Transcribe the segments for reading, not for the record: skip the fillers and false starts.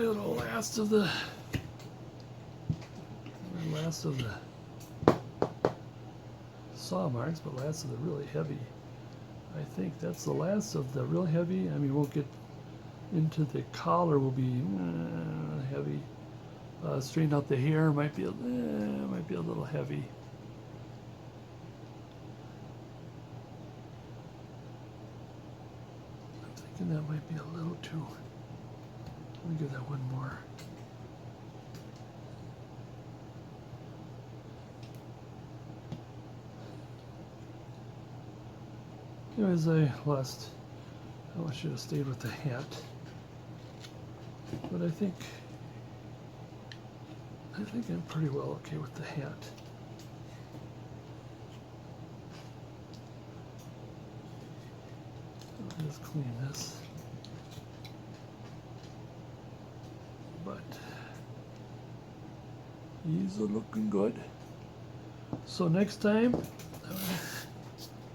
little last of the saw marks, but last of the really heavy. I think that's the last of the real heavy. I mean, we'll get into the collar will be heavy. Straighten out the hair might be a little heavy. I'm thinking that might be a little too. Let me give that one more. Anyways, I should have stayed with the hat. But I think I'm pretty well okay with the hat. I'll just clean this. But these are looking good. So next time, I'm gonna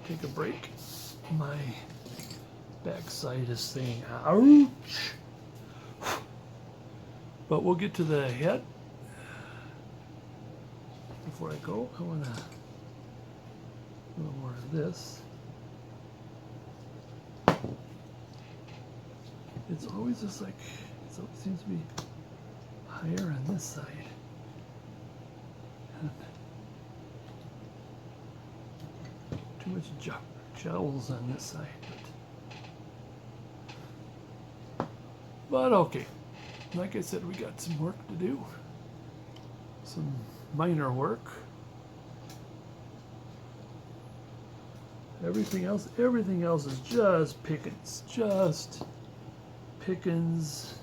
take a break. My backside is saying ouch. But we'll get to the head. Before I go, I want a little more of this. It's always just like, it always seems to be higher on this side. And too much jowls on this side. But okay. Like I said, we got some work to do. Some minor work. Everything else is just pickings. Just pickings.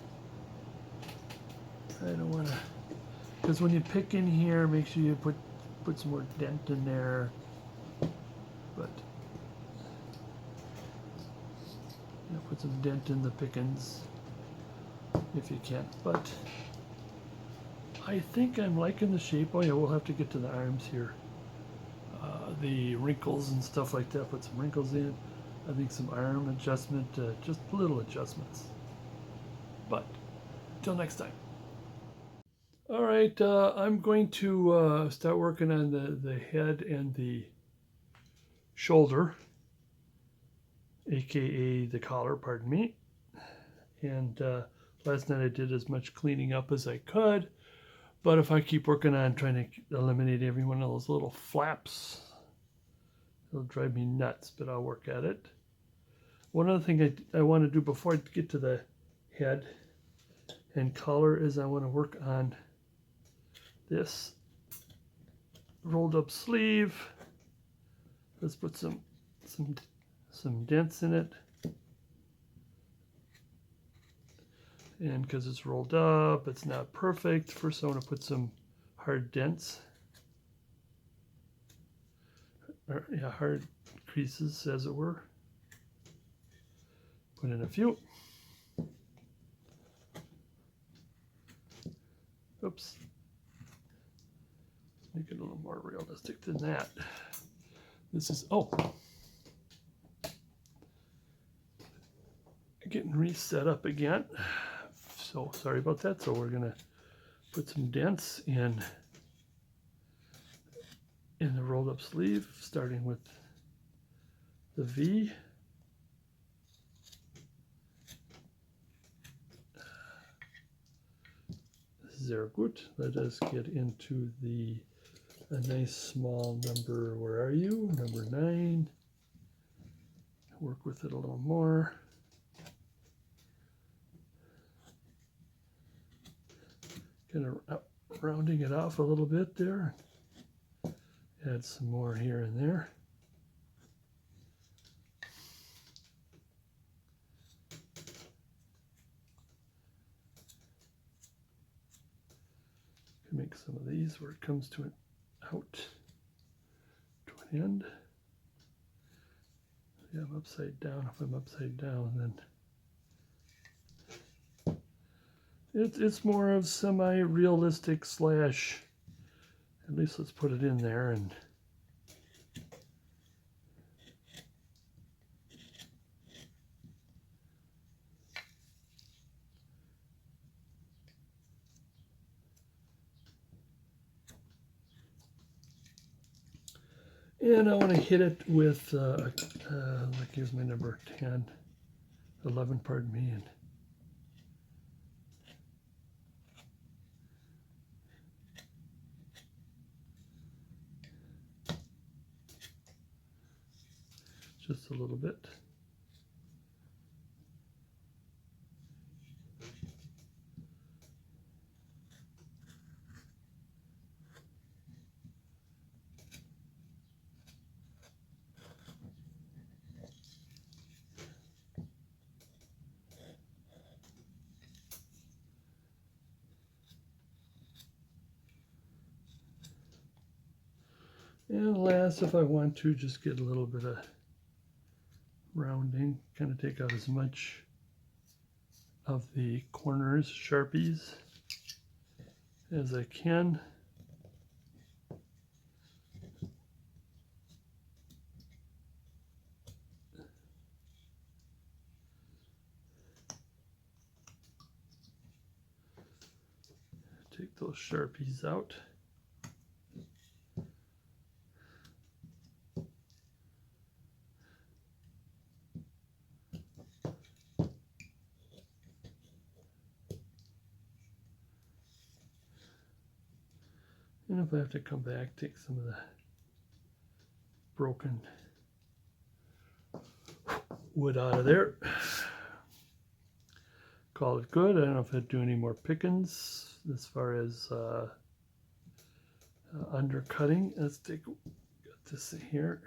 I don't want to, because when you pick in here, make sure you put some more dent in there. But you know, put some dent in the pickings if you can. But I think I'm liking the shape. Oh yeah, we'll have to get to the arms here. The wrinkles and stuff like that. Put some wrinkles in. I think some arm adjustment, just little adjustments. But till next time. All right, I'm going to start working on the head and the shoulder, aka the collar, pardon me. And last night I did as much cleaning up as I could, but if I keep working on trying to eliminate every one of those little flaps, it'll drive me nuts, but I'll work at it. One other thing I want to do before I get to the head and collar is I want to work on this rolled up sleeve. Let's put some dents in it. And because it's rolled up, it's not perfect. First I want to put some hard dents. Or, yeah, hard creases, as it were. Put in a few. Oops. Make it a little more realistic than that. This is, getting reset up again. So sorry about that. So we're gonna put some dents in the rolled up sleeve, starting with the V. Sehr gut. Let us get into a nice small number. Where are you? Number 9. Work with it a little more. Kind of rounding it off a little bit there. Add some more here and there. Can make some of these where it comes to an out to an end. Yeah, I'm upside down. If I'm upside down, then it's more of semi-realistic slash. At least let's put it in there and And I want to hit it with, like here's my number 10, 11, pardon me. And just a little bit. And last, if I want to, just get a little bit of rounding, kind of take out as much of the corners, Sharpies, as I can. Take those Sharpies out. And if I have to come back, take some of the broken wood out of there. Call it good. I don't know if I'd do any more pickings as far as undercutting. Let's take this here.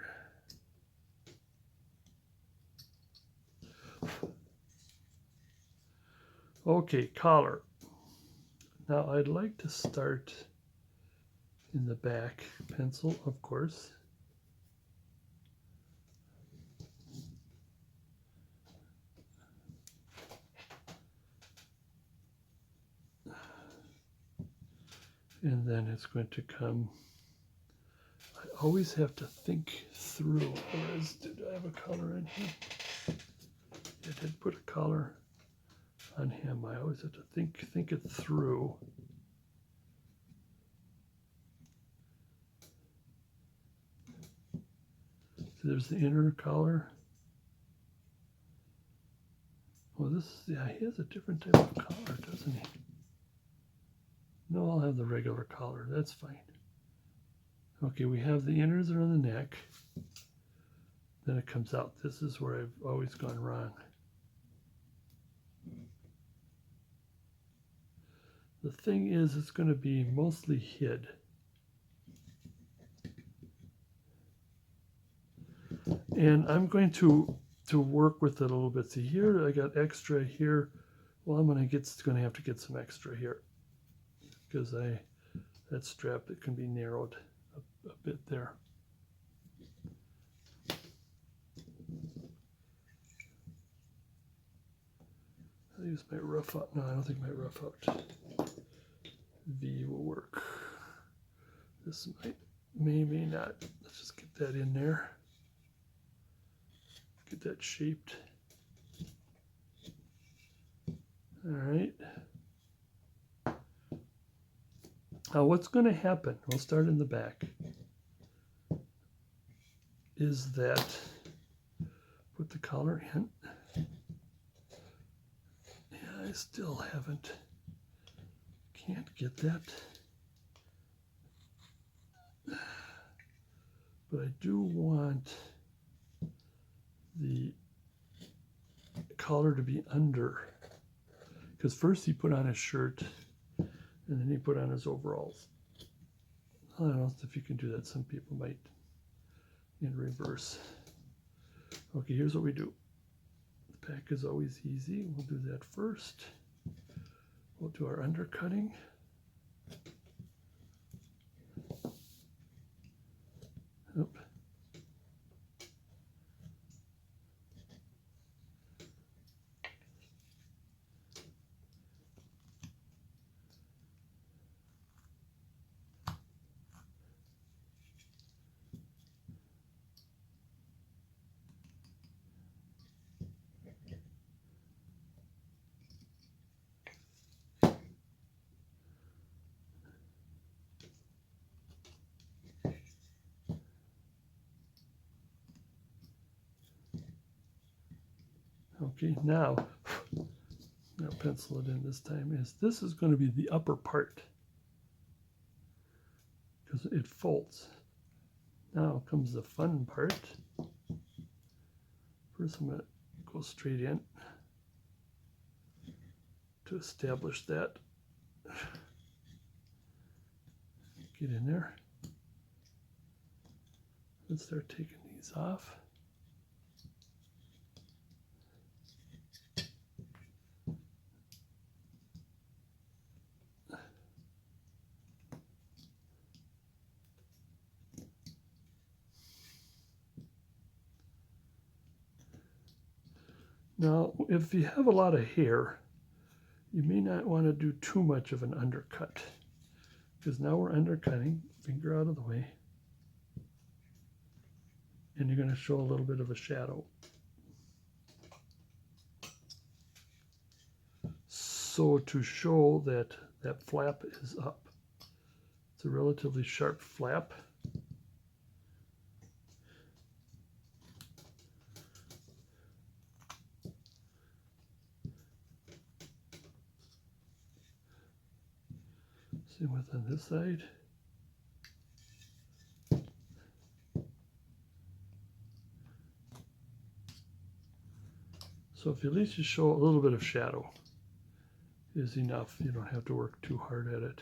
Okay, collar. Now I'd like to start in the back pencil, of course. And then it's going to come, I always have to think through, whereas, did I have a collar in here? I did put a collar on him. I always have to think it through. So there's the inner collar. Well, this, yeah, he has a different type of collar, doesn't he? No, I'll have the regular collar. That's fine. Okay, we have the inners around the neck. Then it comes out. This is where I've always gone wrong. The thing is, it's going to be mostly hid. And I'm going to work with it a little bit. See here, I got extra here. Well, I'm going to have to get some extra here because that strap, it can be narrowed a bit there. I'll use my rough out. No, I don't think my rough out V will work. This may not. Let's just get that in there. Get that shaped. All right. Now what's going to happen, we'll start in the back, is that, put the collar in. Yeah, I still can't get that. But I do want the collar to be under, because first he put on his shirt and then he put on his overalls. I don't know if you can do that. Some people might in reverse. Okay, here's what we do. The back is always easy. We'll do that first. We'll do our undercutting. Oop. Okay, now I'll pencil it in this time. This is going to be the upper part because it folds. Now comes the fun part. First I'm going to go straight in to establish that. Get in there. Let's start taking these off. Now, if you have a lot of hair, you may not want to do too much of an undercut, because now we're undercutting, finger out of the way, and you're going to show a little bit of a shadow. So to show that that flap is up, it's a relatively sharp flap. Same with on this side. So if at least you show a little bit of shadow is enough. You don't have to work too hard at it.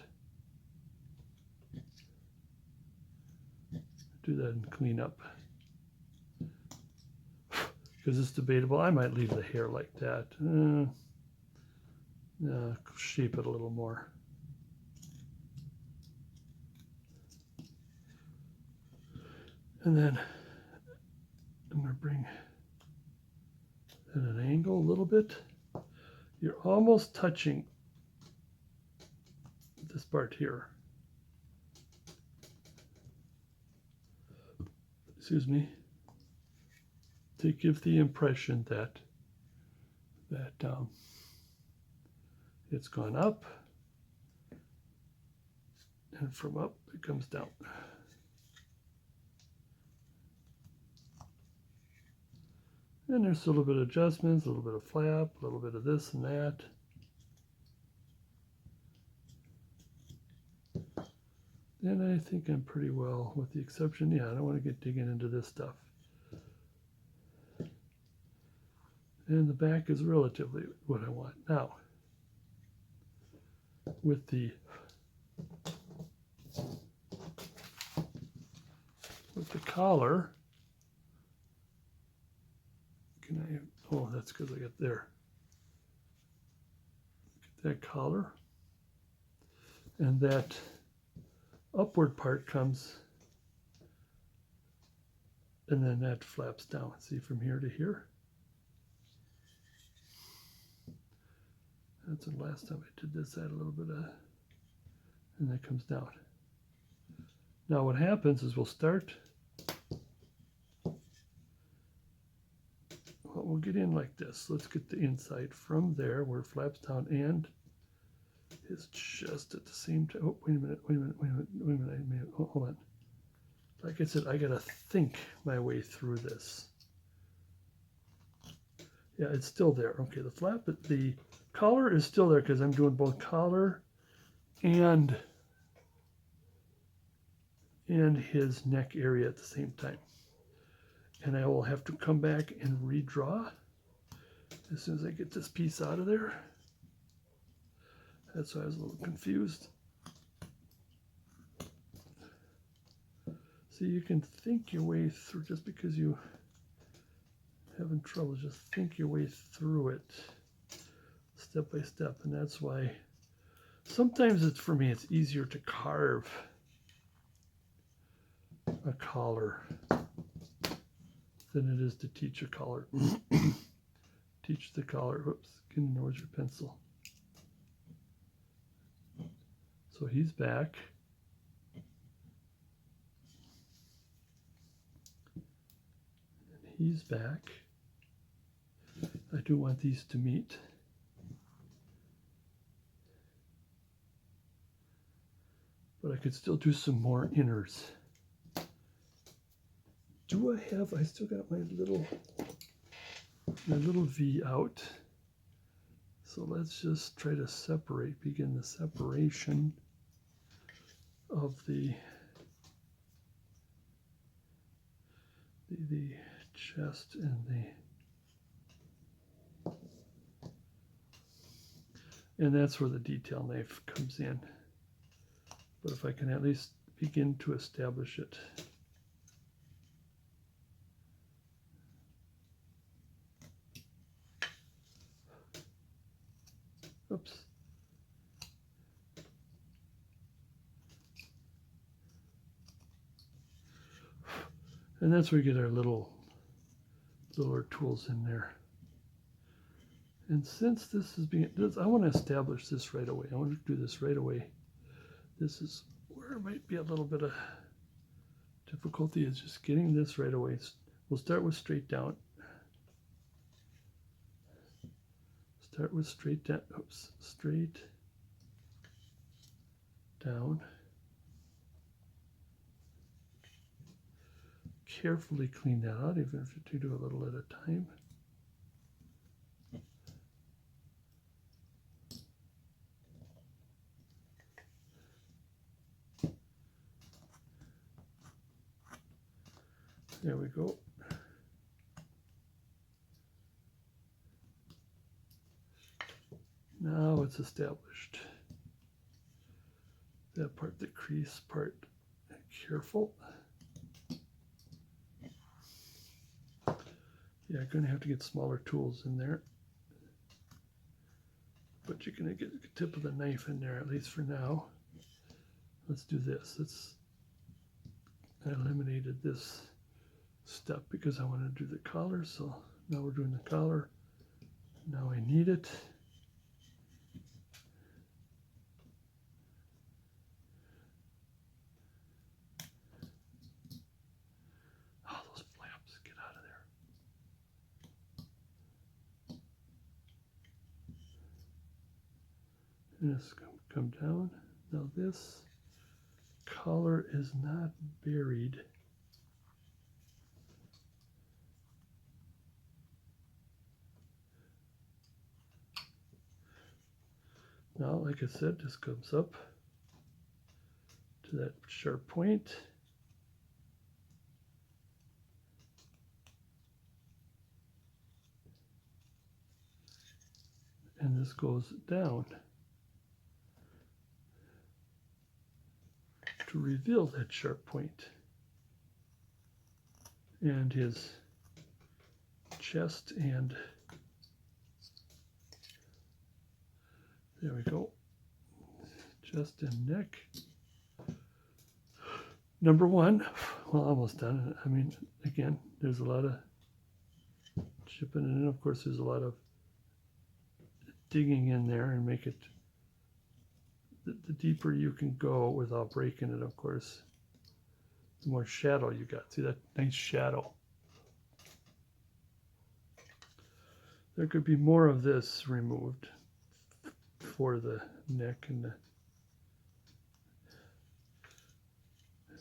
Do that and clean up. Because it's debatable. I might leave the hair like that. Shape it a little more. And then I'm going to bring at an angle a little bit. You're almost touching this part here. Excuse me. To give the impression that it's gone up, and from up it comes down. And there's a little bit of adjustments, a little bit of flap, a little bit of this and that. And I think I'm pretty well, with the exception, I don't want to get digging into this stuff. And the back is relatively what I want. Now, with the collar, can I, oh, that's because I got there. Get that collar. And that upward part comes, and then that flaps down. See, from here to here. That's the last time I did this. I had a little bit of, and that comes down. Now what happens is we'll start, well, we'll get in like this. Let's get the inside from there where it flaps down and is just at the same time. Oh, wait a minute. Oh, hold on. Like I said, I gotta think my way through this. Yeah, it's still there. Okay, the flap, the collar is still there because I'm doing both collar and his neck area at the same time. And I will have to come back and redraw as soon as I get this piece out of there. That's why I was a little confused. See, you can think your way through, just because you having trouble, just think your way through it step by step. And that's why sometimes for me it's easier to carve a collar than it is to teach a collar. Teach the collar. Whoops, where's your pencil? So he's back. And he's back. I do want these to meet. But I could still do some more inners. I still got my little a little V out. So let's just try to begin the separation of the chest and that's where the detail knife comes in. But if I can at least begin to establish it. Oops. And that's where we get our littler tools in there. And since this is I want to establish this right away. I want to do this right away. This is where it might be a little bit of difficulty, is just getting this right away. We'll start with straight down. Start with straight down. Oops, straight down. Carefully clean that out, even if you do a little at a time. There we go. Now it's established. That part, the crease part, careful. Yeah, you're going to have to get smaller tools in there. But you're going to get the tip of the knife in there, at least for now. Let's do this. I eliminated this step because I want to do the collar. So now we're doing the collar. Now I need it. Oh, those flaps, get out of there. And this come down. Now this collar is not buried. Now, like I said, this comes up to that sharp point. And this goes down to reveal that sharp point. And his chest and there we go. Chest and neck. Number one, well, almost done. I mean, again, there's a lot of chipping in. Of course, there's a lot of digging in there and make it, the deeper you can go without breaking it, of course, the more shadow you got. See that nice shadow? There could be more of this removed for the neck and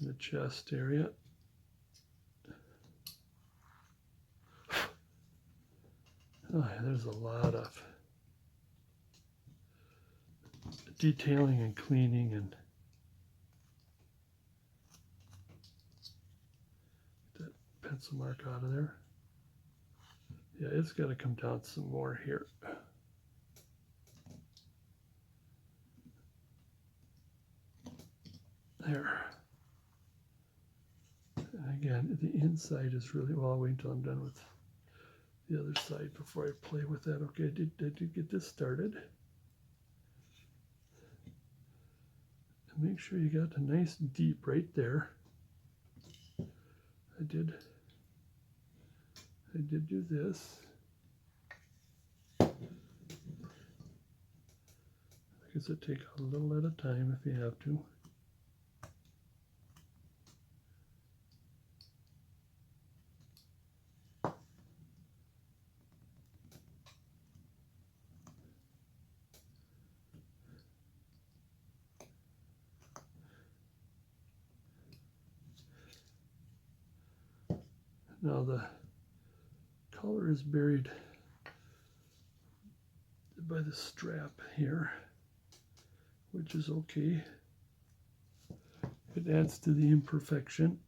the chest area. Oh, there's a lot of detailing and cleaning and that pencil mark out of there. Yeah, it's got to come down some more here. There. And again, the inside is really, well, I'll wait until I'm done with the other side before I play with that. Okay, I did get this started. And make sure you got a nice deep right there. I did do this. I guess it take a little at a time if you have to. Now the color is buried by the strap here, which is okay. It adds to the imperfection.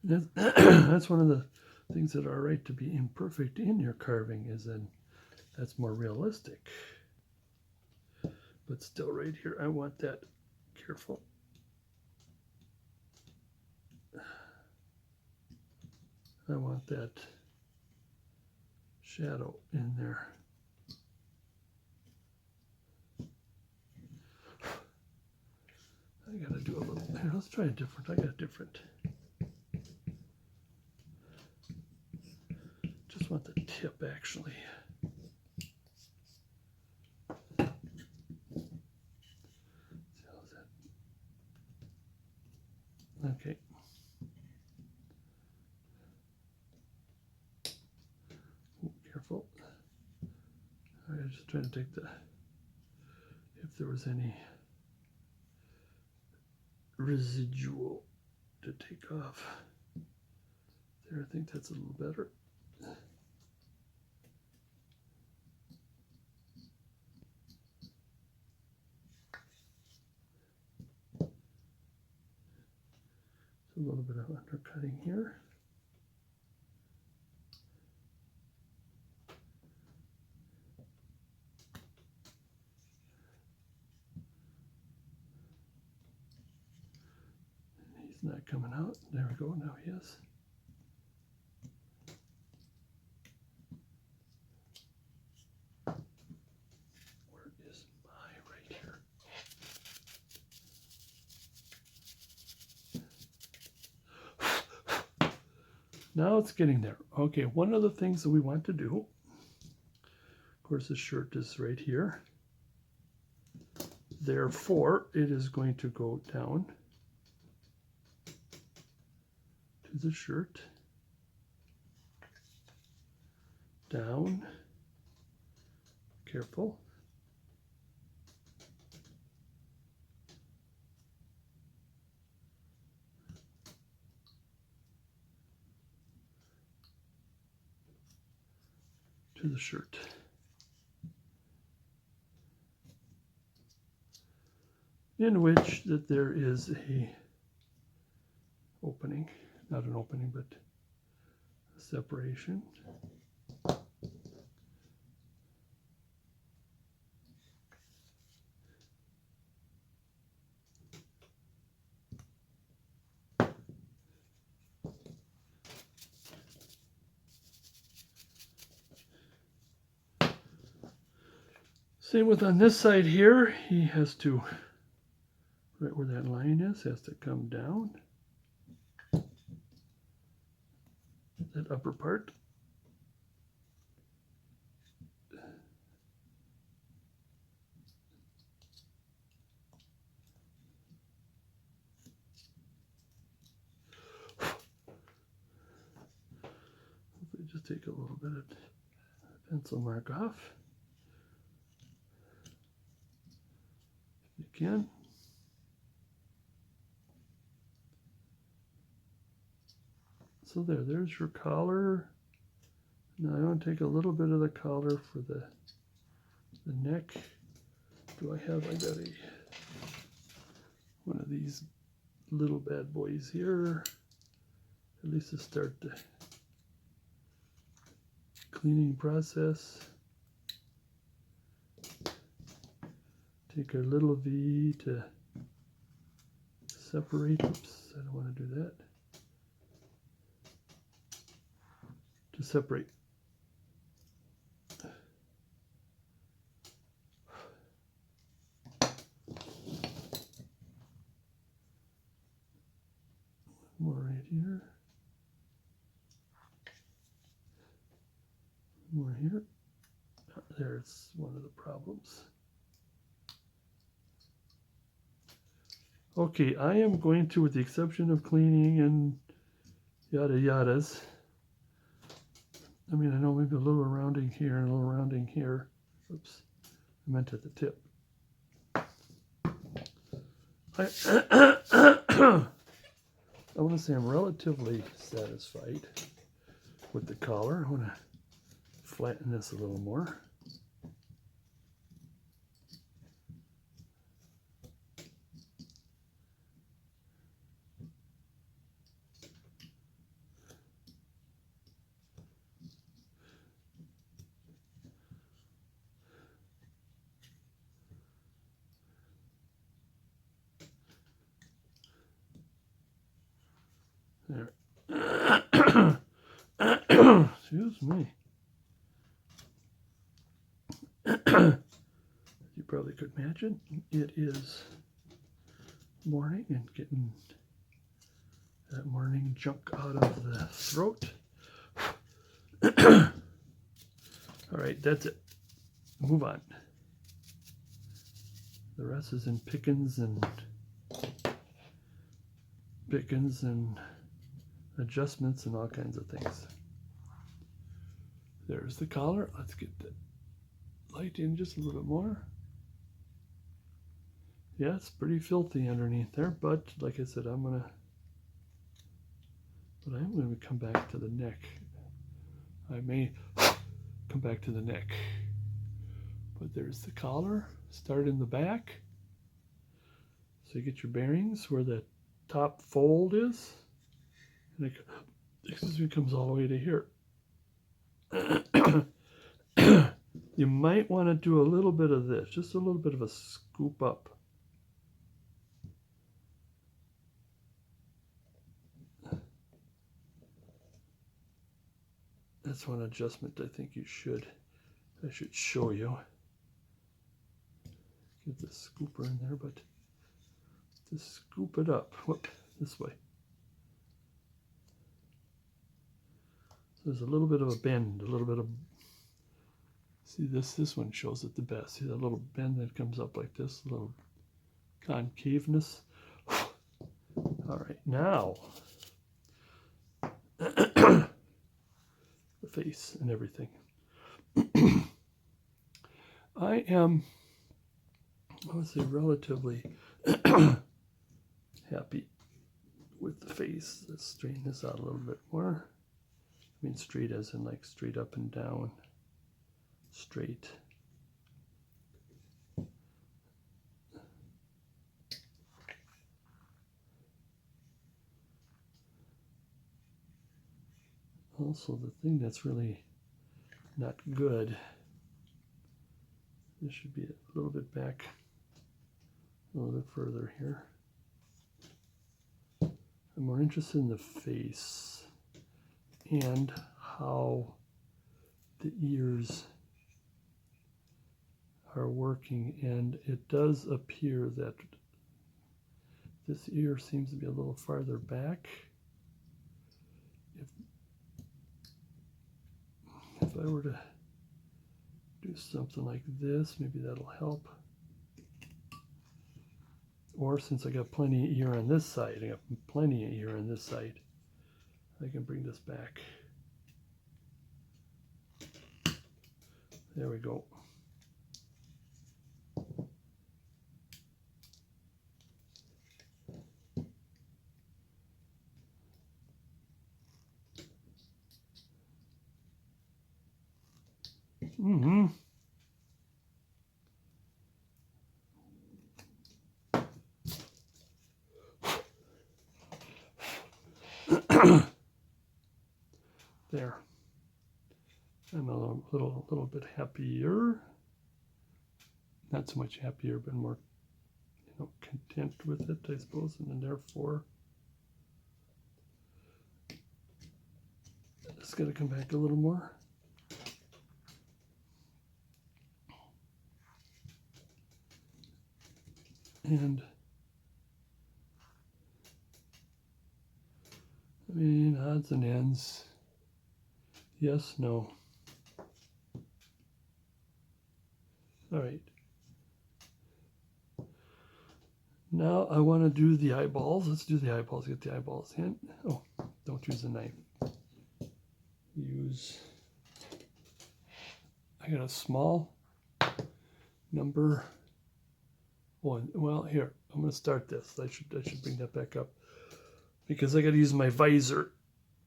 That's one of the things that are right to be imperfect in your carving, is then that's more realistic. But still right here, I want that careful. I want that shadow in there. I gotta do a little, here, let's try a different, I got a different. Just want the tip actually. Okay. Ooh, careful. I was just trying to take the, if there was any residual to take off. There, I think that's a little better. A little bit of undercutting here. He's not coming out. There we go. Now he is. Where is my right here? Now it's getting there. Okay, one of the things that we want to do, of course, the shirt is right here. Therefore, it is going to go down to the shirt, down, careful. To the shirt. In which that there is a opening, not an opening, but a separation. Same with on this side here, he has to, right where that line is, has to come down. That upper part. Just take a little bit of pencil mark off. If you can. So there's your collar. Now I want to take a little bit of the collar for the neck. Do I got one of these little bad boys here, at least to start the cleaning process. Take our little V to separate. Oops, I don't want to do that. To separate. More right here. More here. There's one of the problems. Okay, I am going to, with the exception of cleaning and yada yadas, I mean, I know maybe a little rounding here and a little rounding here. Oops, I meant at the tip. I want to say I'm relatively satisfied with the collar. I want to flatten this a little more. There. Excuse me. You probably could imagine it is morning and getting that morning junk out of the throat. All right, that's it. Move on. The rest is in pickings and adjustments and all kinds of things. There's the collar. Let's get the light in just a little bit more. Yeah, it's pretty filthy underneath there, but like I said, I'm gonna come back to the neck. I may come back to the neck. But there's the collar. Start in the back. So you get your bearings where the top fold is. And it, excuse me, comes all the way to here. You might want to do a little bit of this, just a little bit of a scoop up. That's one adjustment I think I should show you. Get the scooper in there, but to scoop it up, whoop, this way. So there's a little bit of a bend, a little bit of, see this one shows it the best. See that little bend that comes up like this, a little concaveness. All right, now the face and everything. I would say relatively happy with the face. Let's straighten this out a little bit more. I mean straight as in like straight up and down. Straight. Also, the thing that's really not good, this should be a little bit back, a little bit further here. I'm more interested in the face and how the ears are working, and it does appear that this ear seems to be a little farther back. If I were to do something like this, maybe that'll help. Or since I got plenty of ear on this side, I got plenty of ear on this side, I can bring this back. There we go. Mm-hmm. There. I'm a little bit happier. Not so much happier, but more, content with it, I suppose, and then therefore just got to come back a little more. And I mean, odds and ends. Yes, no. All right. Now I want to do the eyeballs. Let's do the eyeballs. Get the eyeballs in. Oh, don't use the knife. I got a small number 1. Well, here, I'm going to start this. I should bring that back up because I got to use my visor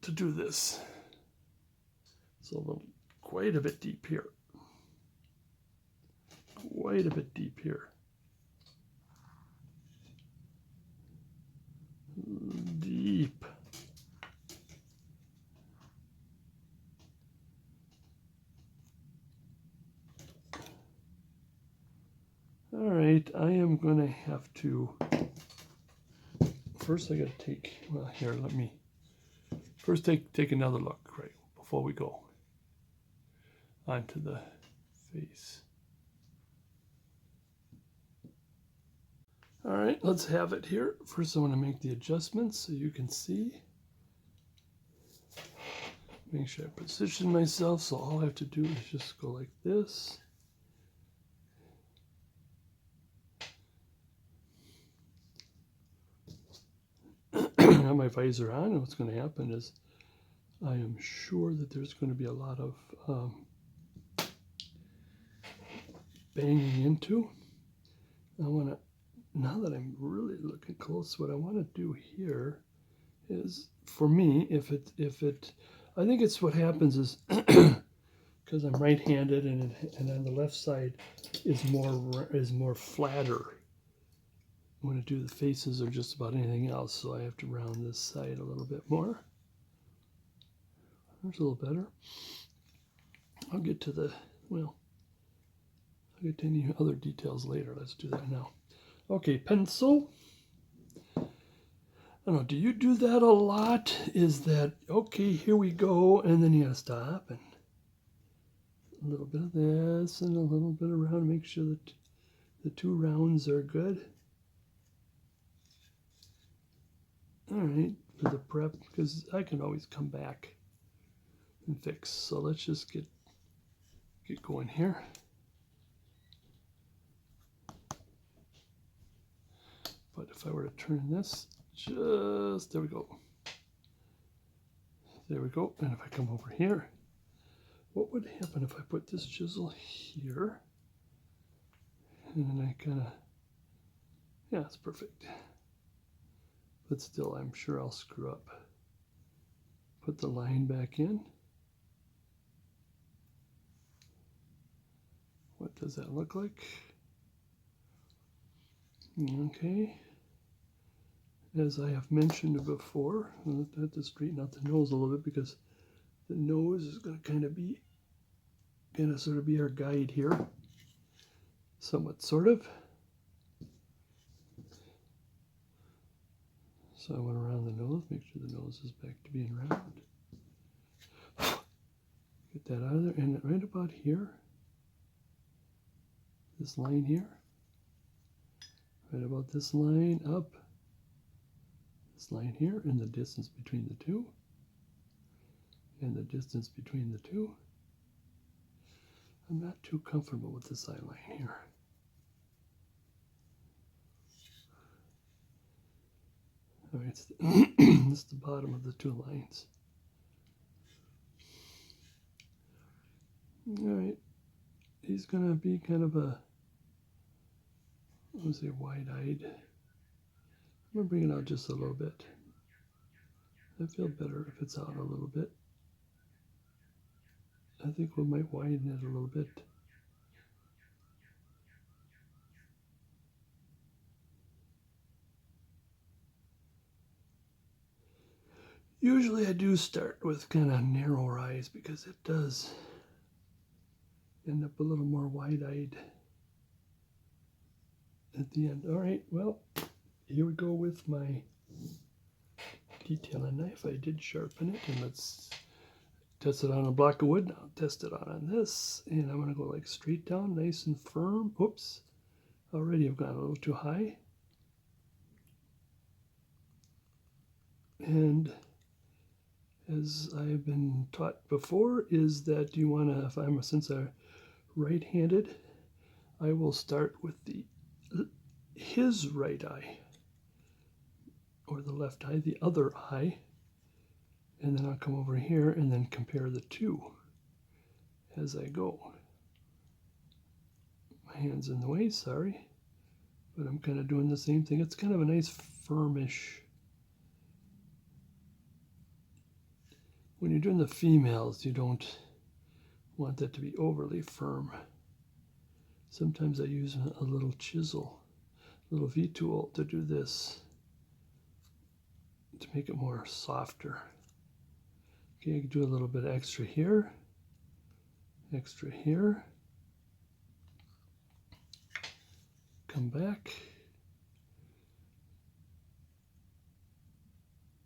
to do this. So quite a bit deep here. Quite a bit deep here. Deep. All right, I am going to have to, first I got to take, well, here, let me first take another look, right, before we go onto the face. All right, let's have it here. First I want to make the adjustments so you can see. Make sure I position myself, so all I have to do is just go like this. I have my visor on, and what's going to happen is I am sure that there's going to be a lot of banging into. I want to, now that I'm really looking close, what I want to do here is, for me, if it, I think it's what happens is because I'm right-handed and on the left side is more flatter. I want to do the faces or just about anything else, so I have to round this side a little bit more. There's a little better. I'll get to the, well, I'll get to any other details later. Let's do that now. Okay, pencil. I don't know, do you do that a lot? Is that, okay, here we go, and then you gotta stop, and a little bit of this, and a little bit around, make sure that the 2 rounds are good. All right, for the prep, because I can always come back and fix. So let's just get going here. But if I were to turn this, just, there we go. There we go. And if I come over here, what would happen if I put this chisel here? And then I kind of, yeah, it's perfect. But still, I'm sure I'll screw up. Put the line back in. What does that look like? Okay. As I have mentioned before, I have to straighten out the nose a little bit because the nose is going to kind of sort of be our guide here. Somewhat, sort of. So I went around the nose, make sure the nose is back to being round. Get that out of there, and right about here, this line here, right about this line up, this line here, and the distance between the two, and the distance between the two. I'm not too comfortable with this eye line here. All right, it's the bottom of the 2 lines. All right, he's going to be kind of a, I would say, wide-eyed. I'm going to bring it out just a little bit. I feel better if it's out a little bit. I think we might widen it a little bit. Usually I do start with kind of narrow eyes because it does end up a little more wide-eyed at the end. All right, well, here we go with my detailing knife. I did sharpen it, and let's test it on a block of wood. I'll test it on this, and I'm going to go like straight down, nice and firm. Oops, already I've gone a little too high. And as I've been taught before, is that you want to, since I'm right-handed, I will start with his right eye, or the left eye, the other eye, and then I'll come over here and then compare the 2 as I go. My hand's in the way, sorry. But I'm kind of doing the same thing. It's kind of a nice firmish. When you're doing the females, you don't want that to be overly firm. Sometimes I use a little chisel, a little V tool to do this, to make it more softer. Okay, I can do a little bit extra here, extra here. Come back.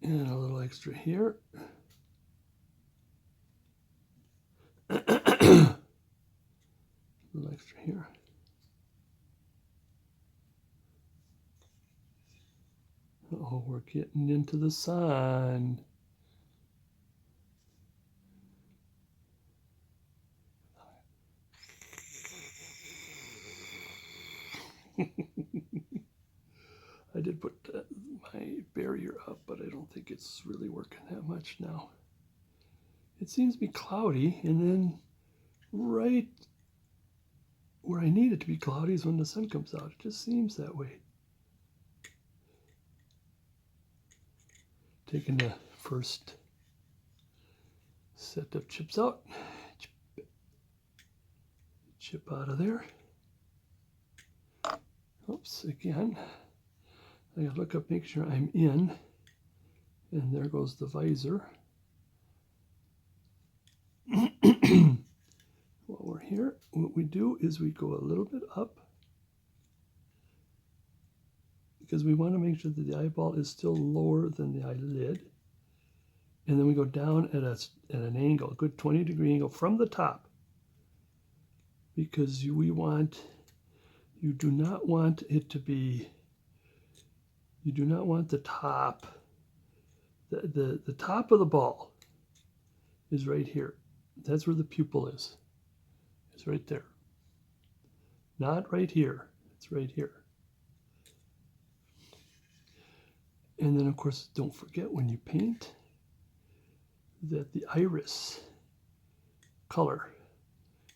And a little extra here. A little extra here. Oh, we're getting into the sun. I did put my barrier up, but I don't think it's really working that much now. It seems to be cloudy, and then right where I need it to be cloudy is when the sun comes out. It just seems that way. Taking the first set of chips out. Chip out of there. Oops, again. I gotta look up, make sure I'm in. And there goes the visor. While we're here, what we do is we go a little bit up, because we want to make sure that the eyeball is still lower than the eyelid. And then we go down at an angle, a good 20-degree angle from the top, because you do not want it to be, you do not want the top, the top of the ball is right here. That's where the pupil is. It's right there. Not right here. It's right here. And then, of course, don't forget when you paint that the iris color,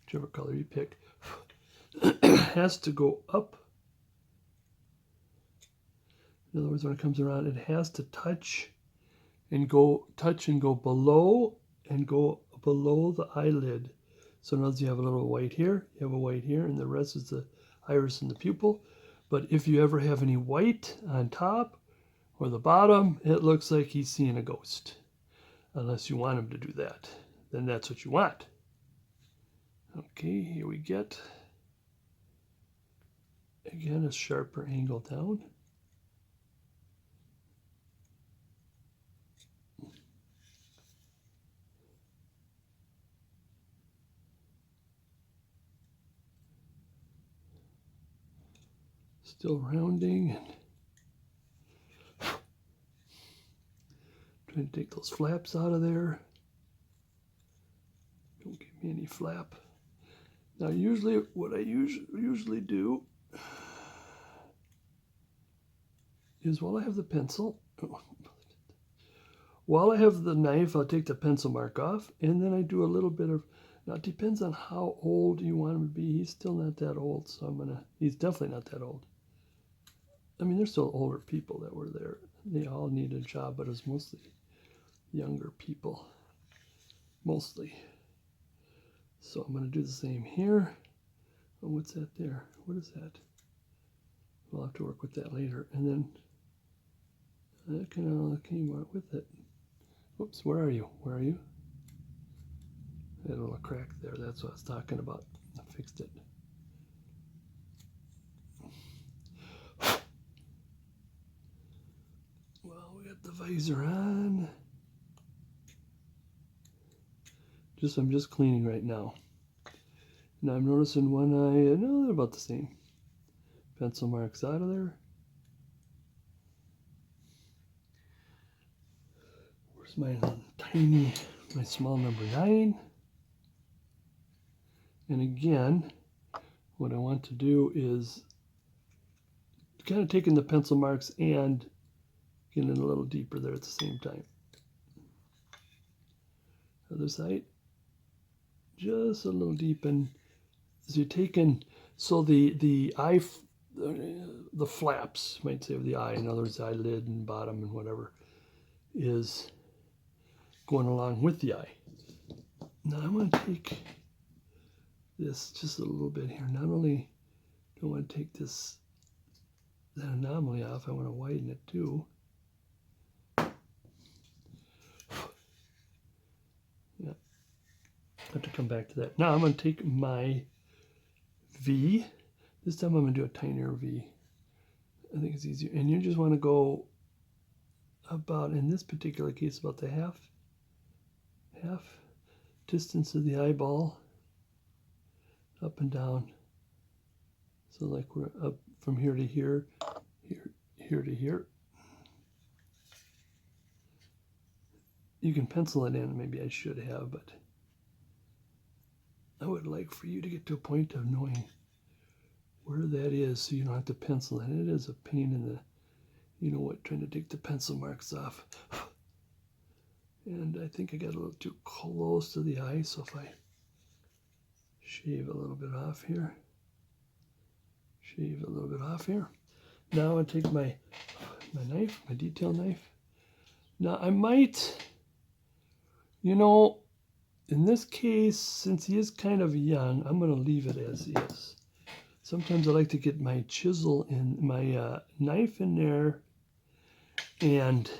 whichever color you pick, has to go up. In other words, when it comes around, it has to touch and go below the eyelid. So in other words, you have a little white here, you have a white here, and the rest is the iris and the pupil. But if you ever have any white on top or the bottom, it looks like he's seeing a ghost. Unless you want him to do that, then that's what you want. Okay, here we get, again, a sharper angle down. Still rounding and trying to take those flaps out of there. Don't give me any flap. Now usually what I usually do is, while I have the pencil, while I have the knife, I'll take the pencil mark off, and then I do a little bit of, now it depends on how old you want him to be. He's still not that old, so he's definitely not that old. I mean, there's still older people that were there. They all need a job, but it's mostly younger people, mostly. So I'm going to do the same here. Oh, what's that there? What is that? We'll have to work with that later. And then that kind of came out with it. Oops, where are you? Where are you? I had a little crack there. That's what I was talking about. I fixed it. Well, we got the visor on. I'm just cleaning right now. Now I'm noticing one eye, no, they're about the same. Pencil marks out of there. Where's my my small number 9? And again, what I want to do is kind of taking the pencil marks and getting a little deeper there at the same time. Other side, just a little deep, and as you're taking, So the eye, the flaps, you might say, of the eye, in other words, the eyelid and bottom and whatever, is going along with the eye. Now I'm going to take this just a little bit here. Not only do I want to take that anomaly off, I want to widen it too. Yeah, I have to come back to that. Now I'm going to take my V. This time I'm going to do a tinier V. I think it's easier. And you just want to go about, in this particular case, about the half distance of the eyeball, up and down. So like we're up from here to here, here to here. You can pencil it in, maybe I should have, but I would like for you to get to a point of knowing where that is so you don't have to pencil it. It is a pain in the, you know what, trying to take the pencil marks off. And I think I got a little too close to the eye, so if I shave a little bit off here, Now I take my knife, my detail knife. Now I might, you know, in this case, since he is kind of young, I'm going to leave it as is. Sometimes I like to get my chisel and my knife in there, and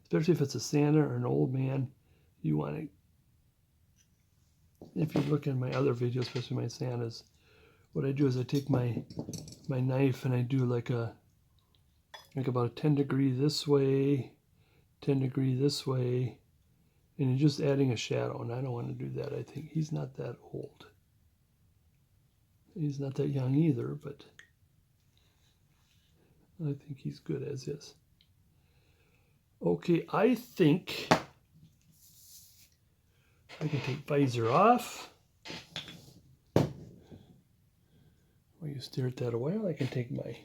especially if it's a Santa or an old man, you want to, if you look at my other videos, especially my Santas, what I do is I take my knife and I do like about a 10 degree this way, 10 degree this way, and you're just adding a shadow, and I don't want to do that. I think he's not that old. He's not that young either, but I think he's good as is. Okay, I think I can take visor off. While you stare at that a while, I can take my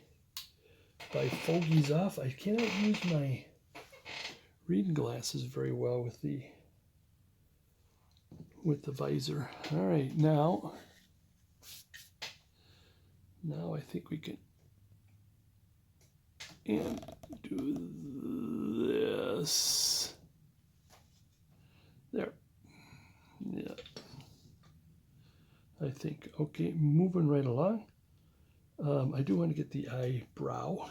bifogies off. I cannot use my reading glasses very well with the visor. All right, now I think we can do this. There. Yeah. I think. Okay, moving right along. I do want to get the eyebrow.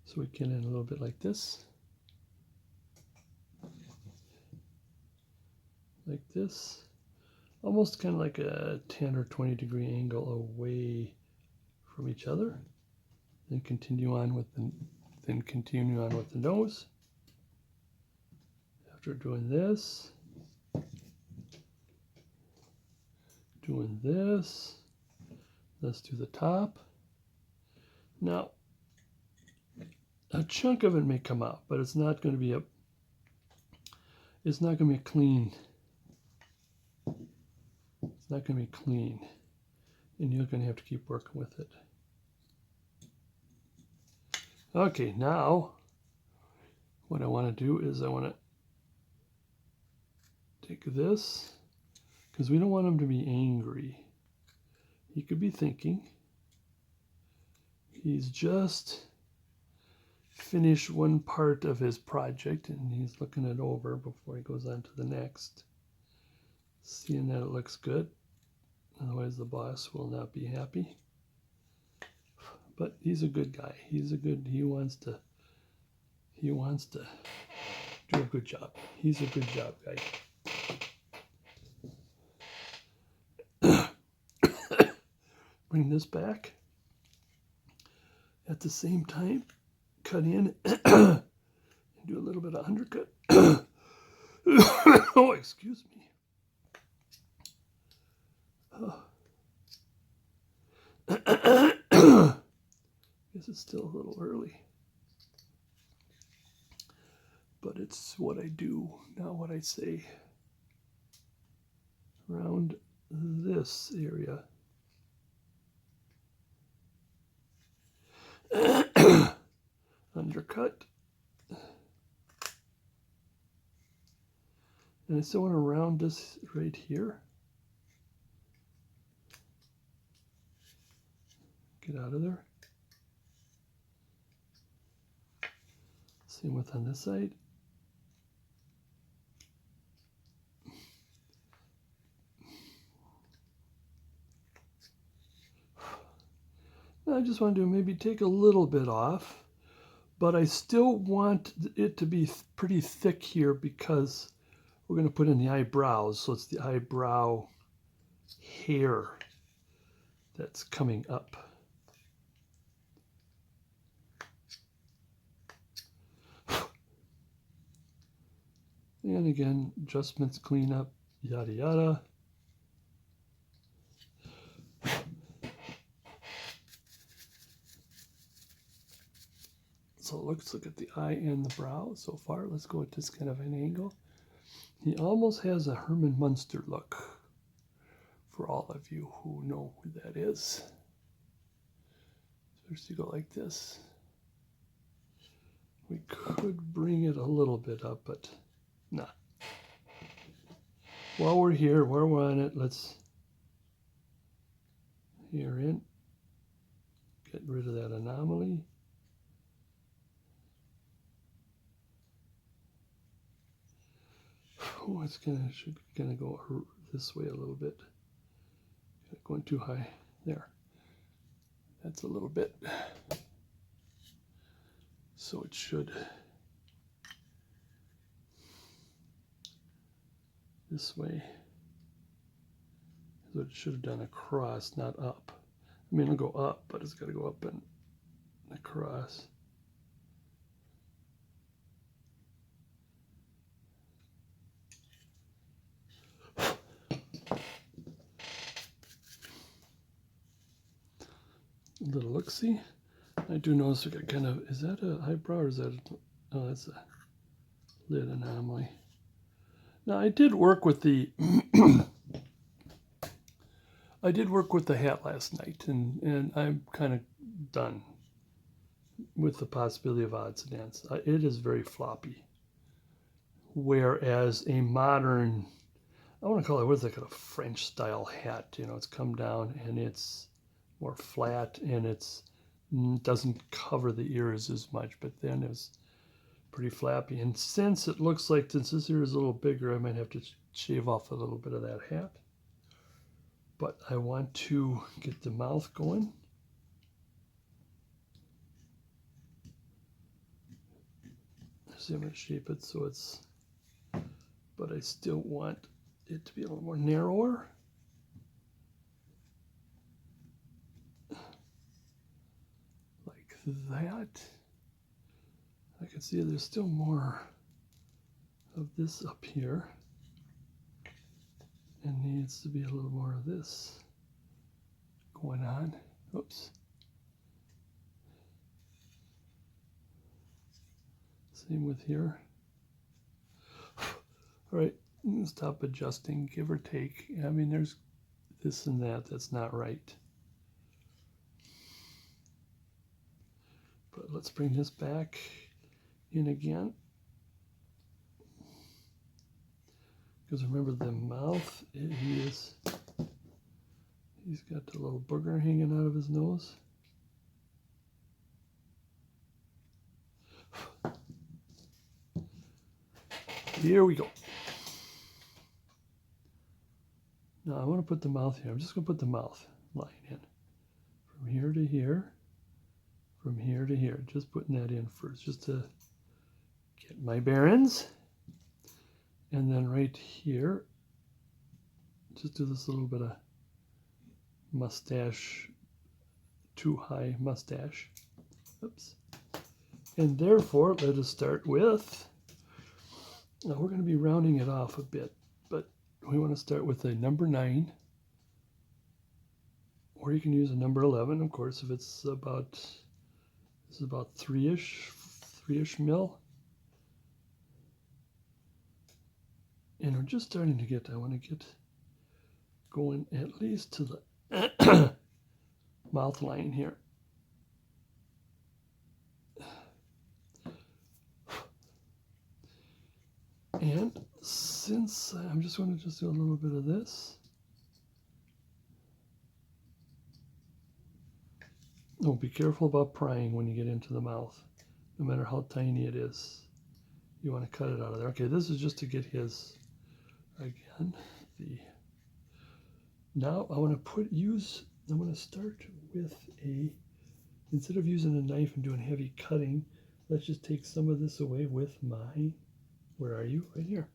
So we get in a little bit like this. Like this. Almost kind of like a 10 or 20 degree angle away from each other. Then continue on with the nose. After doing this, let's do the top. Now, a chunk of it may come out, but it's not going to be clean. It's not going to be clean, and you're going to have to keep working with it. Okay, now what I want to do is I want to take this, because we don't want him to be angry. He could be thinking. He's just finished one part of his project, and he's looking it over before he goes on to the next, seeing that it looks good. Otherwise the boss will not be happy. But he's a good guy. He wants to do a good job. He's a good job guy. Bring this back. At the same time, cut in and do a little bit of undercut. Oh, excuse me. Guess it's still a little early. But it's what I do, not what I say. Around this area. Undercut. And I still want to round this right here. get out of there. Same with on this side. I just want to maybe take a little bit off, but I still want it to be pretty thick here because we're going to put in the eyebrows. So it's the eyebrow hair that's coming up. And again, adjustments, cleanup, yada yada. So let's look at the eye and the brow so far. Let's go at this kind of an angle. He almost has a Herman Munster look, for all of you who know who that is. First you go like this. We could bring it a little bit up, but nah. While we're here, while we're on it, let's here in, get rid of that anomaly. Oh, it's should go this way a little bit. Going too high there. That's a little bit. So it should this way. So it should have done across, not up. I mean, it'll go up, but it's got to go up and across. A little look-see. I do notice we got kind of, is that an eyebrow or is that, oh, that's a lid anomaly. Now I did work with the, I did work with the hat last night, and I'm kind of done with the possibility of odds and ends. It is very floppy. Whereas a modern, I want to call it, what's that, kind of French style hat, you know, it's come down and it's more flat and it's doesn't cover the ears as much, but then it's pretty flappy. And since it looks like, since this ear is a little bigger, I might have to shave off a little bit of that hat. But I want to get the mouth going. So I'm going to shape it so it's, but I still want it to be a little more narrower. Like that. I can see there's still more of this up here. And needs to be a little more of this going on. Oops. Same with here. All right, stop adjusting, give or take. I mean, there's this and that that's not right. But let's bring this back in again. Because remember, the mouth, he's got the little booger hanging out of his nose. Here we go. Now I want to put the mouth here. I'm just going to put the mouth line in. From here to here. From here to here. Just putting that in first, just to get my bearings. And then right here, just do this little bit of mustache, too high mustache. Oops. And therefore, let us start with, now we're going to be rounding it off a bit, but we want to start with a number 9, or you can use a number 11, of course, if it's about, this is about 3-ish mil. And we're just starting to get, I want to get going at least to the mouth line here. And since I'm just going to just do a little bit of this. Oh, be careful about prying when you get into the mouth, no matter how tiny it is. You want to cut it out of there. Okay, this is just to get his, again, now I want to start with instead of using a knife and doing heavy cutting, let's just take some of this away with my, where are you? Right here.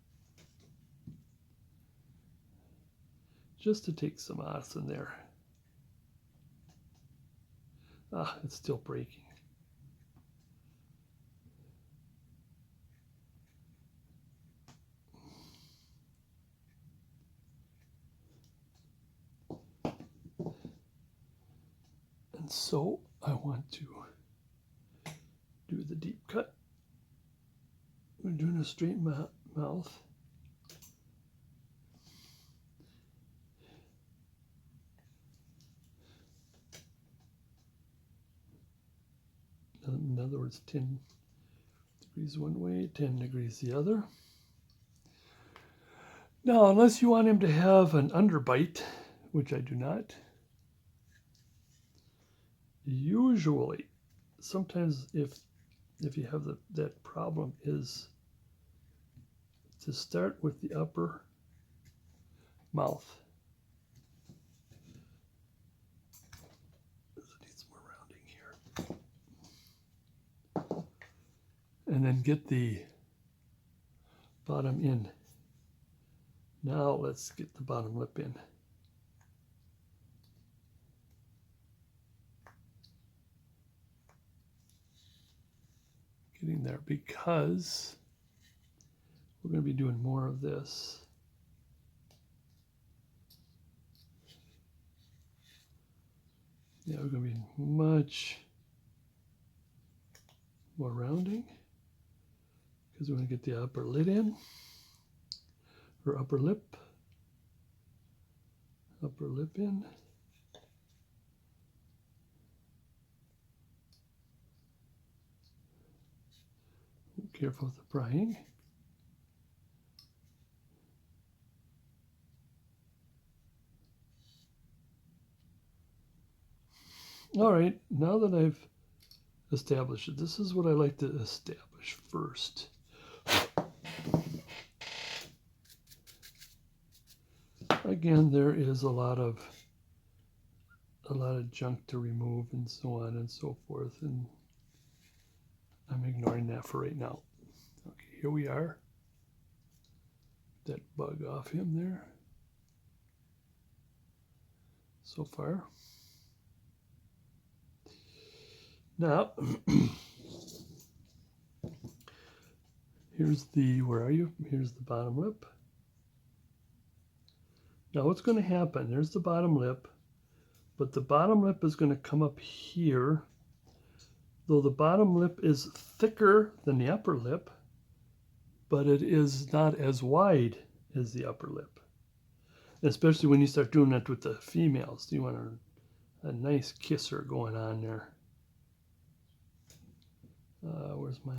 Just to take some out in there. Ah, it's still breaking. And so I want to do the deep cut. We're doing a straight mouth. In other words, 10 degrees one way, 10 degrees the other. Now, unless you want him to have an underbite, which I do not, usually, sometimes if you have that problem, is to start with the upper mouth. It needs more rounding here. And then get the bottom in. Now let's get the bottom lip in. Getting there because we're going to be doing more of this. Yeah, we're going to be much more rounding because we're going to get the upper lid in, or upper lip in. Careful with the prying. All right, now that I've established it, this is what I like to establish first. Again, there is a lot of junk to remove and so on and so forth, and I'm ignoring that for right now. Okay, here we are. That bug off him there. So far. Now, here's the, where are you? Here's the bottom lip. Now what's going to happen, there's the bottom lip, but the bottom lip is going to come up here. Though the bottom lip is thicker than the upper lip, but it is not as wide as the upper lip. Especially when you start doing that with the females. You want a nice kisser going on there. Where's my,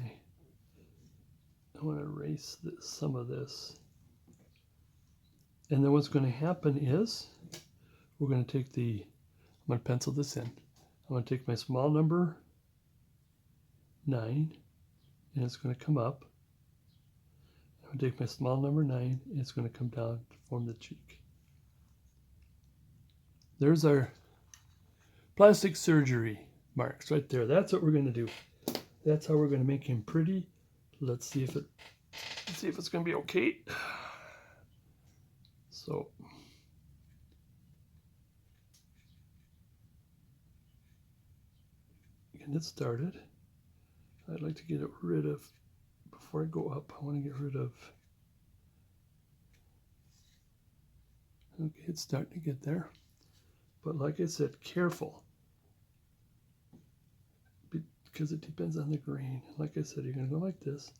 I want to erase some of this. And then what's going to happen is, we're going to take I'm going to pencil this in. I'm going to take my small number 9, and it's going to come up. I'm going to take my small number 9, and it's going to come down to form the cheek. There's our plastic surgery marks right there. That's what we're going to do. That's how we're going to make him pretty. Let's see if it's going to be okay. So getting it started. I'd like to get it rid of, before I go up, I want to get rid of, okay, it's starting to get there. But like I said, careful, because it depends on the grain. Like I said, you're going to go like this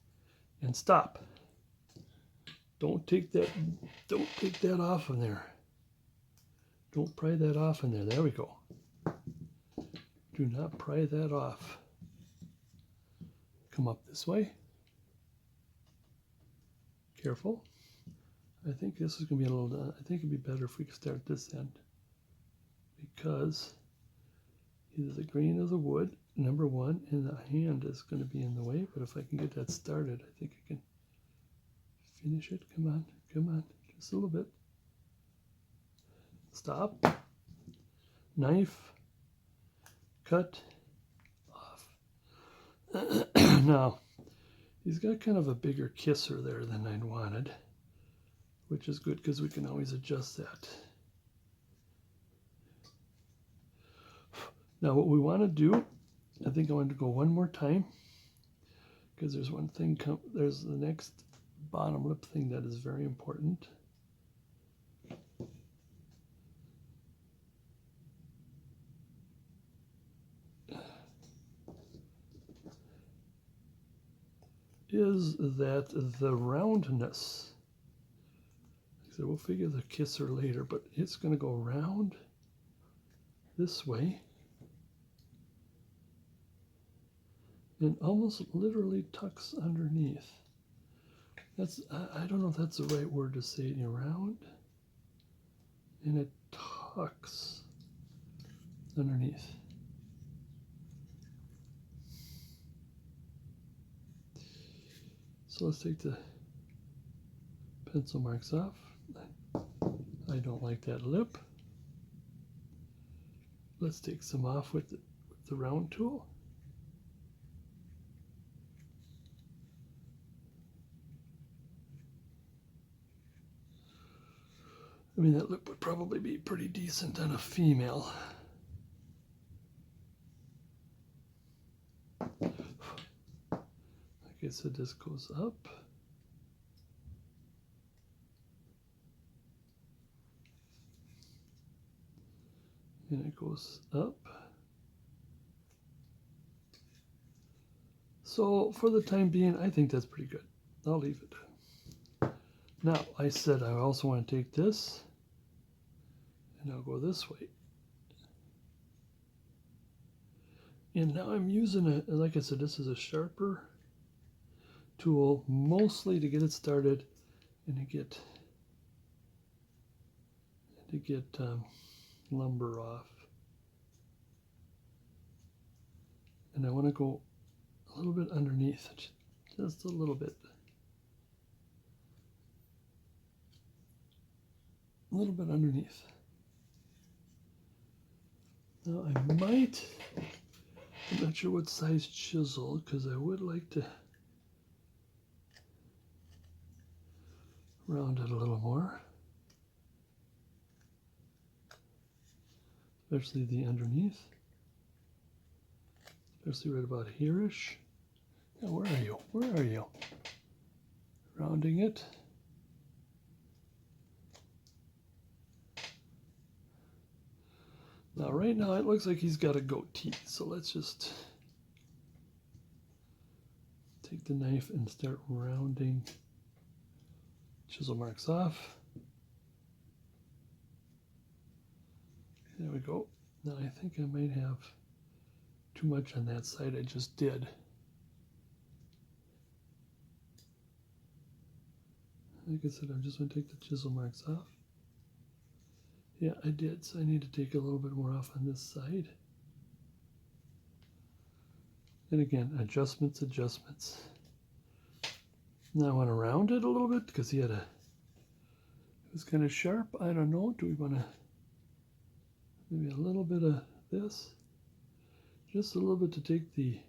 and stop. Don't take that off in there. Don't pry that off in there. There we go. Do not pry that off. Come up this way. Careful. I think this is going to be a little, I think it'd be better if we could start this end, because either the grain of the wood, number one, and the hand is going to be in the way. But if I can get that started, I think I can finish it. Come on, come on, just a little bit. Stop. Knife. Cut. Off. Now, he's got kind of a bigger kisser there than I'd wanted, which is good because we can always adjust that. Now what we want to do, I think I want to go one more time, because there's one thing, there's the next bottom lip thing that is very important. Is that the roundness. So we'll figure the kisser later, but it's going to go round this way and almost literally tucks underneath. That's, I don't know if that's the right word to say it, around, and it tucks underneath. So let's take the pencil marks off. I don't like that lip. Let's take some off with the round tool. I mean, that lip would probably be pretty decent on a female. Like I said, this goes up. And it goes up. So for the time being, I think that's pretty good. I'll leave it. Now, I said I also want to take this, and I'll go this way. And now I'm using a, like I said, this is a sharper tool, mostly to get it started and to get lumber off. And I want to go a little bit underneath, just a little bit. A little bit underneath. Now I might, I'm not sure what size chisel, because I would like to round it a little more. Especially the underneath. Especially right about here-ish. Now where are you? Where are you? Rounding it. Now right now it looks like he's got a goatee, so let's just take the knife and start rounding chisel marks off. There we go. Now I think I might have too much on that side I just did. Like I said, I'm just going to take the chisel marks off. Yeah, I did, so I need to take a little bit more off on this side. And again, adjustments, adjustments. Now I want to round it a little bit because he had it was kind of sharp. I don't know, do we want to maybe a little bit of this? Just a little bit to take the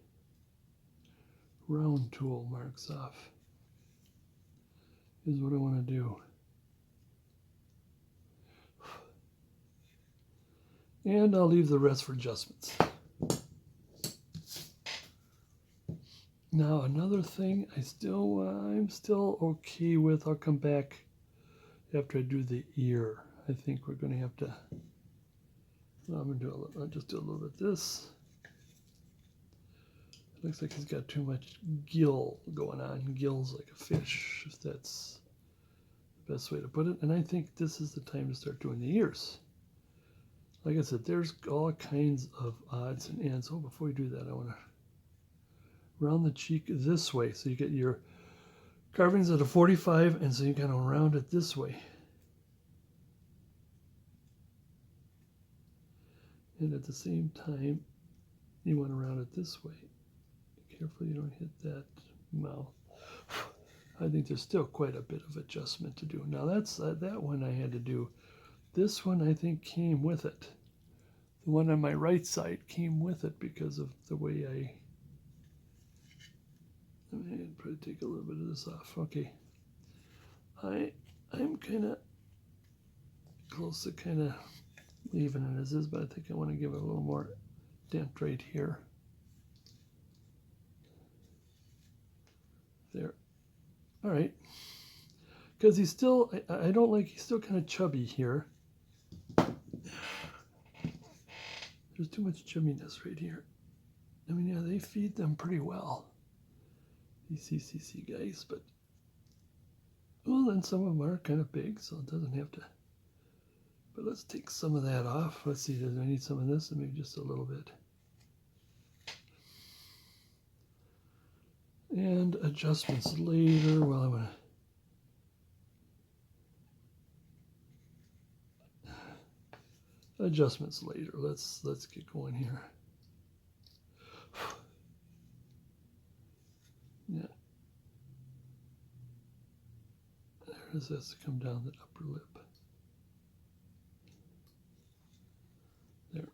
round tool marks off is what I want to do. And I'll leave the rest for adjustments. Now another thing I'm still okay with, I'll come back after I do the ear. I think we're going to have to, well, I'm going to do a little, I'll just do a little bit of this. It looks like he's got too much gill going on. Gills like a fish, if that's the best way to put it. And I think this is the time to start doing the ears. Like I said, there's all kinds of odds and ends. Oh, before we do that, I want to round the cheek this way. So you get your carvings at a 45, and so you kind of round it this way. And at the same time, You want to round it this way. Careful you don't hit that mouth. I think there's still quite a bit of adjustment to do. Now that's that one I had to do. This one I think came with it. The one on my right side came with it because of the way let me probably take a little bit of this off. Okay. I'm kind of close to kind of leaving it as is, but I think I want to give it a little more dent right here. There. All right. Because he's still, I don't like, he's still kind of chubby here. There's too much chubbiness right here. I mean, yeah, they feed them pretty well, these CCC guys, but, well, then some of them are kind of big, so it doesn't have to. But let's take some of that off. Let's see, does I need some of this? Maybe just a little bit. And adjustments later. Well, I'm going to adjustments later. Let's get going here. Yeah. There it has to come down the upper lip. There.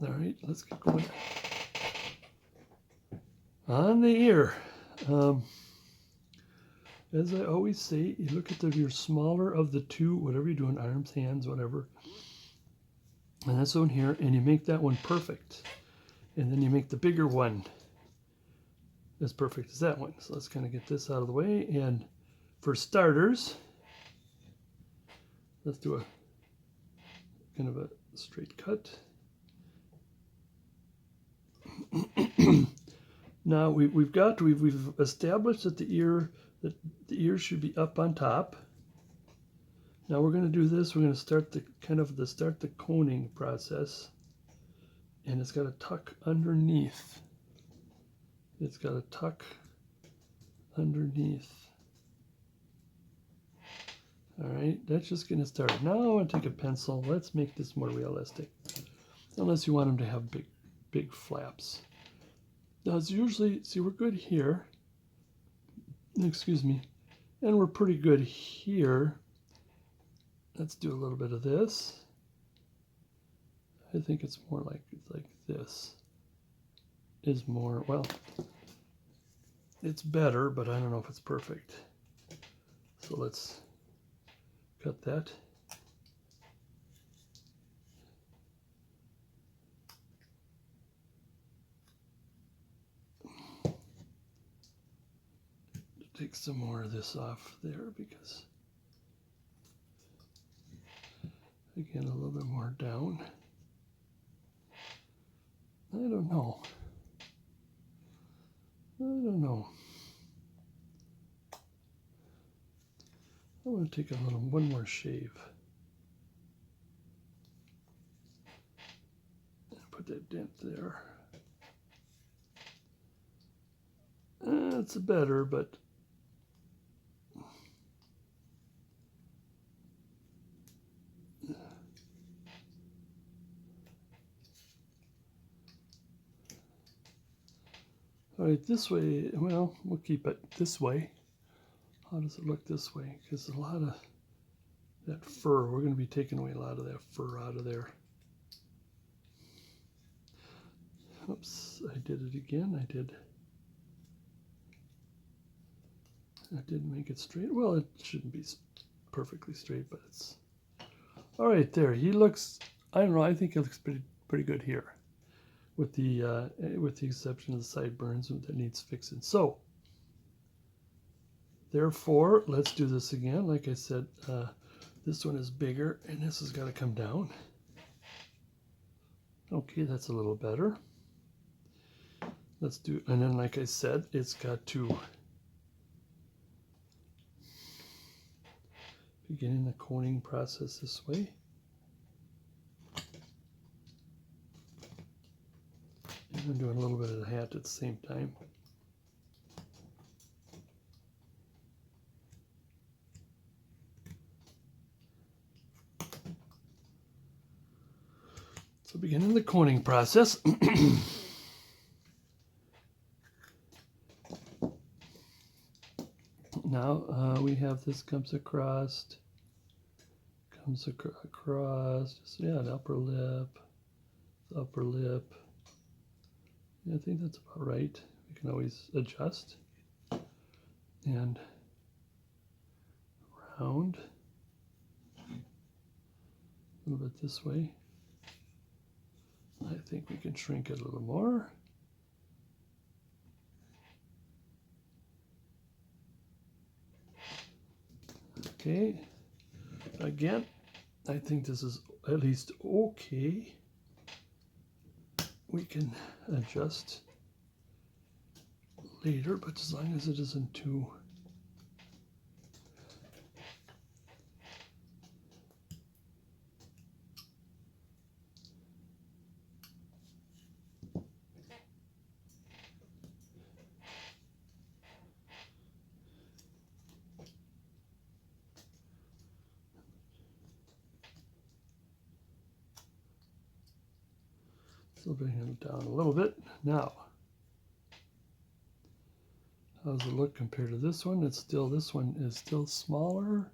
All right, let's get going. On the ear. As I always say, you look at your smaller of the two, whatever you're doing, arms, hands, whatever. And that's one here, and you make that one perfect. And then you make the bigger one as perfect as that one. So let's kind of get this out of the way. And for starters, let's do a kind of a straight cut. Now we've established that the ear should be up on top. Now we're going to do this. We're going to start the coning process, and it's got to tuck underneath. It's got to tuck underneath. All right, that's just going to start. Now I want to take a pencil. Let's make this more realistic. Unless you want them to have big flaps. Now it's usually, see, we're good here. Excuse me. And we're pretty good here. Let's do a little bit of this. I think it's more like this is more, well, it's better, but I don't know if it's perfect. So let's cut that. Take some more of this off there because, again, a little bit more down. I don't know. I want to take one more shave. Put that dent there. It's better, but all right, this way, well, we'll keep it this way. How does it look this way? Because a lot of that fur, we're going to be taking away a lot of that fur out of there. Oops, I did it again. I didn't make it straight. Well, it shouldn't be perfectly straight, but it's all right there. He looks, I don't know, I think it looks pretty good here, with the exception of the sideburns that needs fixing. So therefore, let's do this again. Like I said, this one is bigger, and this has got to come down. Okay, that's a little better. Let's do, and then like I said, it's got to, beginning the coning process this way. And I'm doing a little bit of the hat at the same time. So beginning the coning process. Now we have this comes across, so yeah, the upper lip. Yeah, I think that's about right. We can always adjust. And round. A little bit this way. I think we can shrink it a little more. Okay. Again, I think this is at least okay. We can adjust later, but as long as it isn't too still bring it down a little bit. Now, how does it look compared to this one? It's still, this one is still smaller.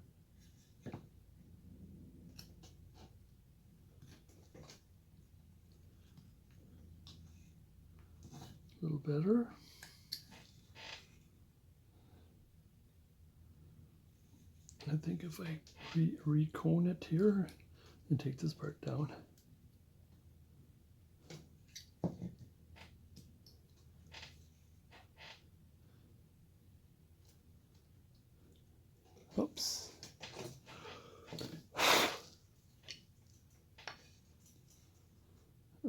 A little better. I think if I recone it here and take this part down. Oops.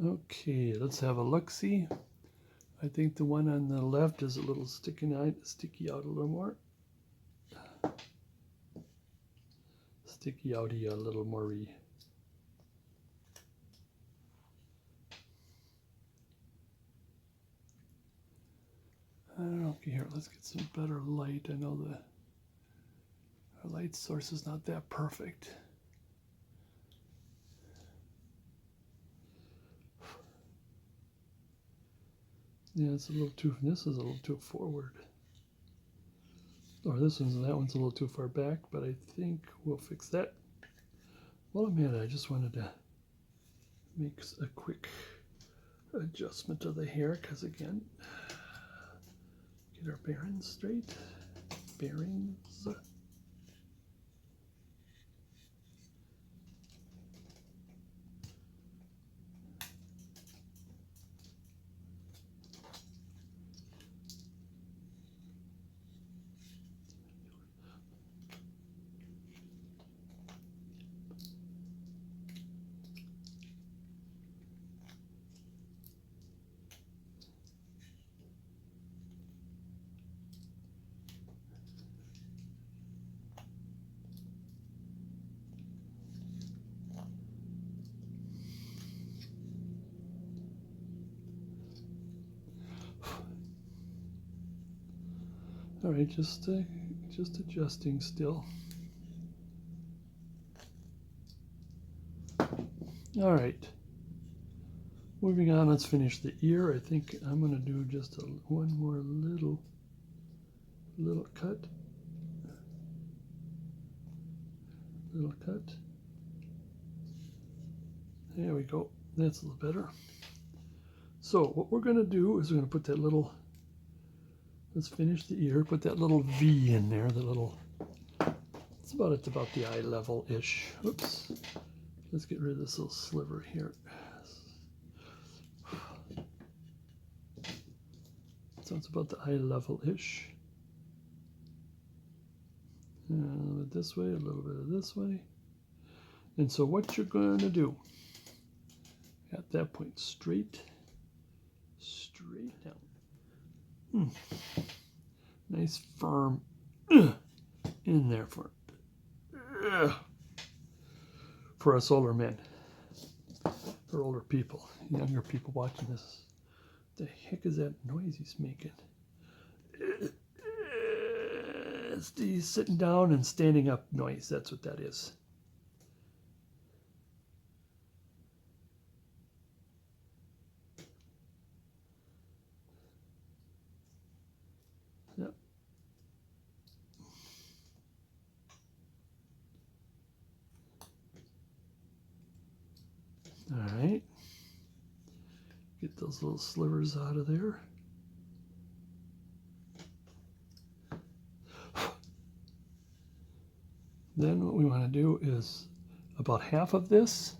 Okay, let's have a look-see. I think the one on the left is a little sticky out a little more. Sticky outy a little more. I don't know. Okay, here, let's get some better light. I know our light source is not that perfect. Yeah, it's a little too, this is a little too forward. Or this one's, that one's a little too far back, but I think we'll fix that. Well, a minute, I just wanted to make a quick adjustment of the hair, because again, get our bearings straight. Bearings. All right, just adjusting still. All right. Moving on, let's finish the ear. I think I'm going to do just one more little cut. Little cut. There we go. That's a little better. So what we're going to do is we're going to put that little, let's finish the ear, put that little V in there, the little, it's about the eye level-ish. Oops. Let's get rid of this little sliver here. So it's about the eye level-ish. A little bit this way, a little bit of this way. And so what you're going to do, at that point, straight down. Nice firm in there for us older men, for older people, younger people watching this. The heck is that noise he's making? It's the sitting down and standing up noise. That's what that is. Yep. All right. Get those little slivers out of there. Then what we want to do is about half of this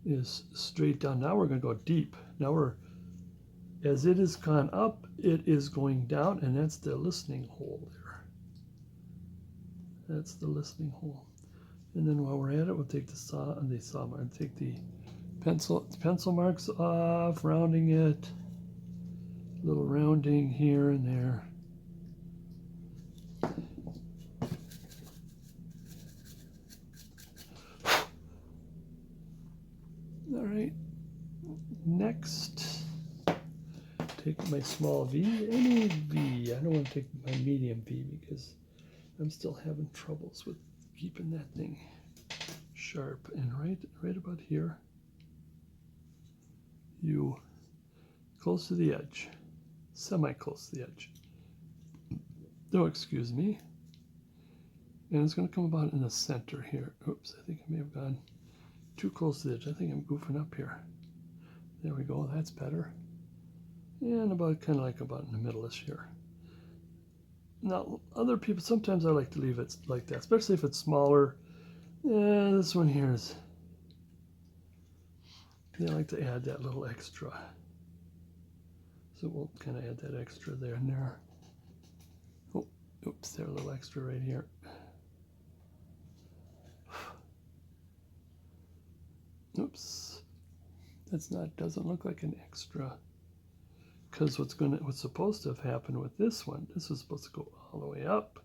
is straight down. Now we're going to go deep. Now as it has gone up, it is going down, and that's the listening hole there. That's the listening hole. And then while we're at it, we'll take the saw mark, take the pencil marks off, rounding it, little rounding here and there. All right, next, take my small V, any V. I don't want to take my medium V because I'm still having troubles with keeping that thing sharp. And right about here, you close to the edge, semi-close to the edge. Oh, excuse me. And it's going to come about in the center here. Oops, I think I may have gone too close to the edge. I think I'm goofing up here. There we go, that's better. And about kind of like about in the middle-ish here. Now, other people, sometimes I like to leave it like that, especially if it's smaller. Yeah, this one here is, I like to add that little extra. So we'll kind of add that extra there and there. Oh, oops, there, a little extra right here. Oops, doesn't look like an extra. Because what's supposed to have happened with this one, this was supposed to go all the way up.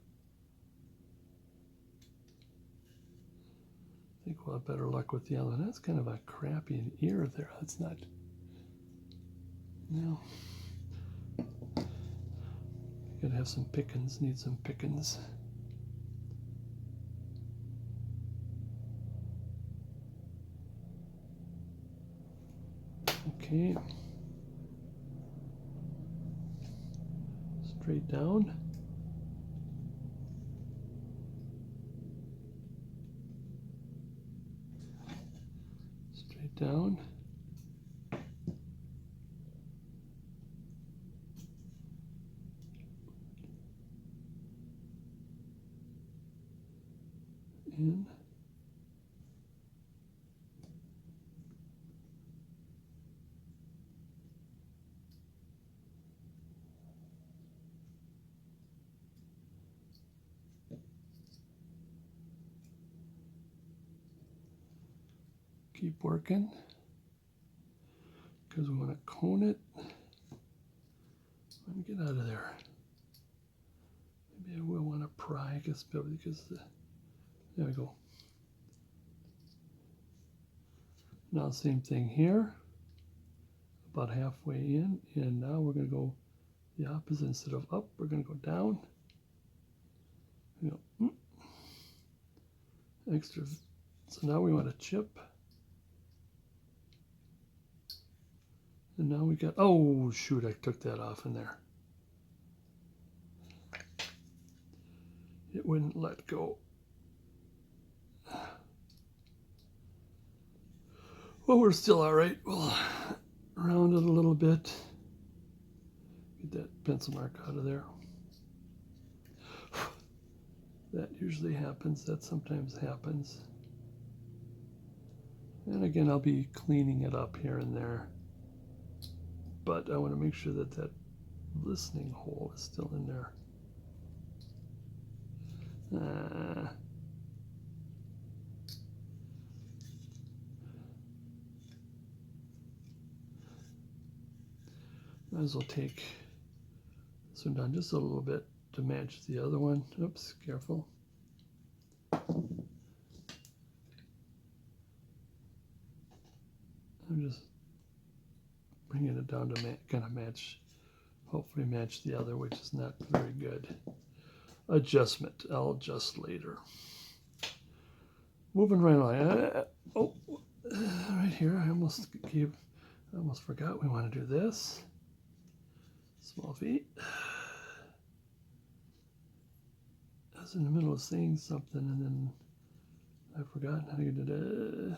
I think we'll have better luck with the other one. That's kind of a crappy ear there. That's not, no. Gotta have some pickings, need some pickings. Okay. Straight down. Straight down. In. Keep working because we want to cone it. Let me get out of there. Maybe I will want to pry because there we go. Now same thing here, about halfway in, and now we're going to go the opposite. Instead of up, we're going to go down. Extra. So now we want to chip. And now we got, oh shoot, I took that off in there. It wouldn't let go. Well, we're still all right. We'll round it a little bit. Get that pencil mark out of there. That usually happens. That sometimes happens. And again, I'll be cleaning it up here and there. But I want to make sure that that listening hole is still in there. Might as well take this one down just a little bit to match the other one. Oops, careful. I'm just bringing it down to kind of match, hopefully match the other, which is not very good. Adjustment, I'll adjust later. Moving right along. Right here, I almost forgot we want to do this. Small feet. was in the middle of saying something and then I forgot how to get it.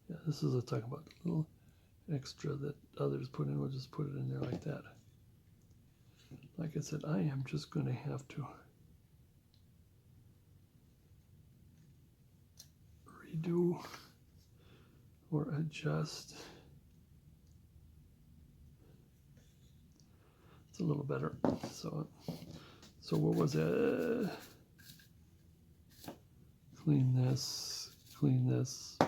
Yeah, this is a talking about the little extra that others put in. We'll just put it in there like that. Like I said, I am just going to have to redo or adjust. It's a little better. So what was it? Clean this, clean this.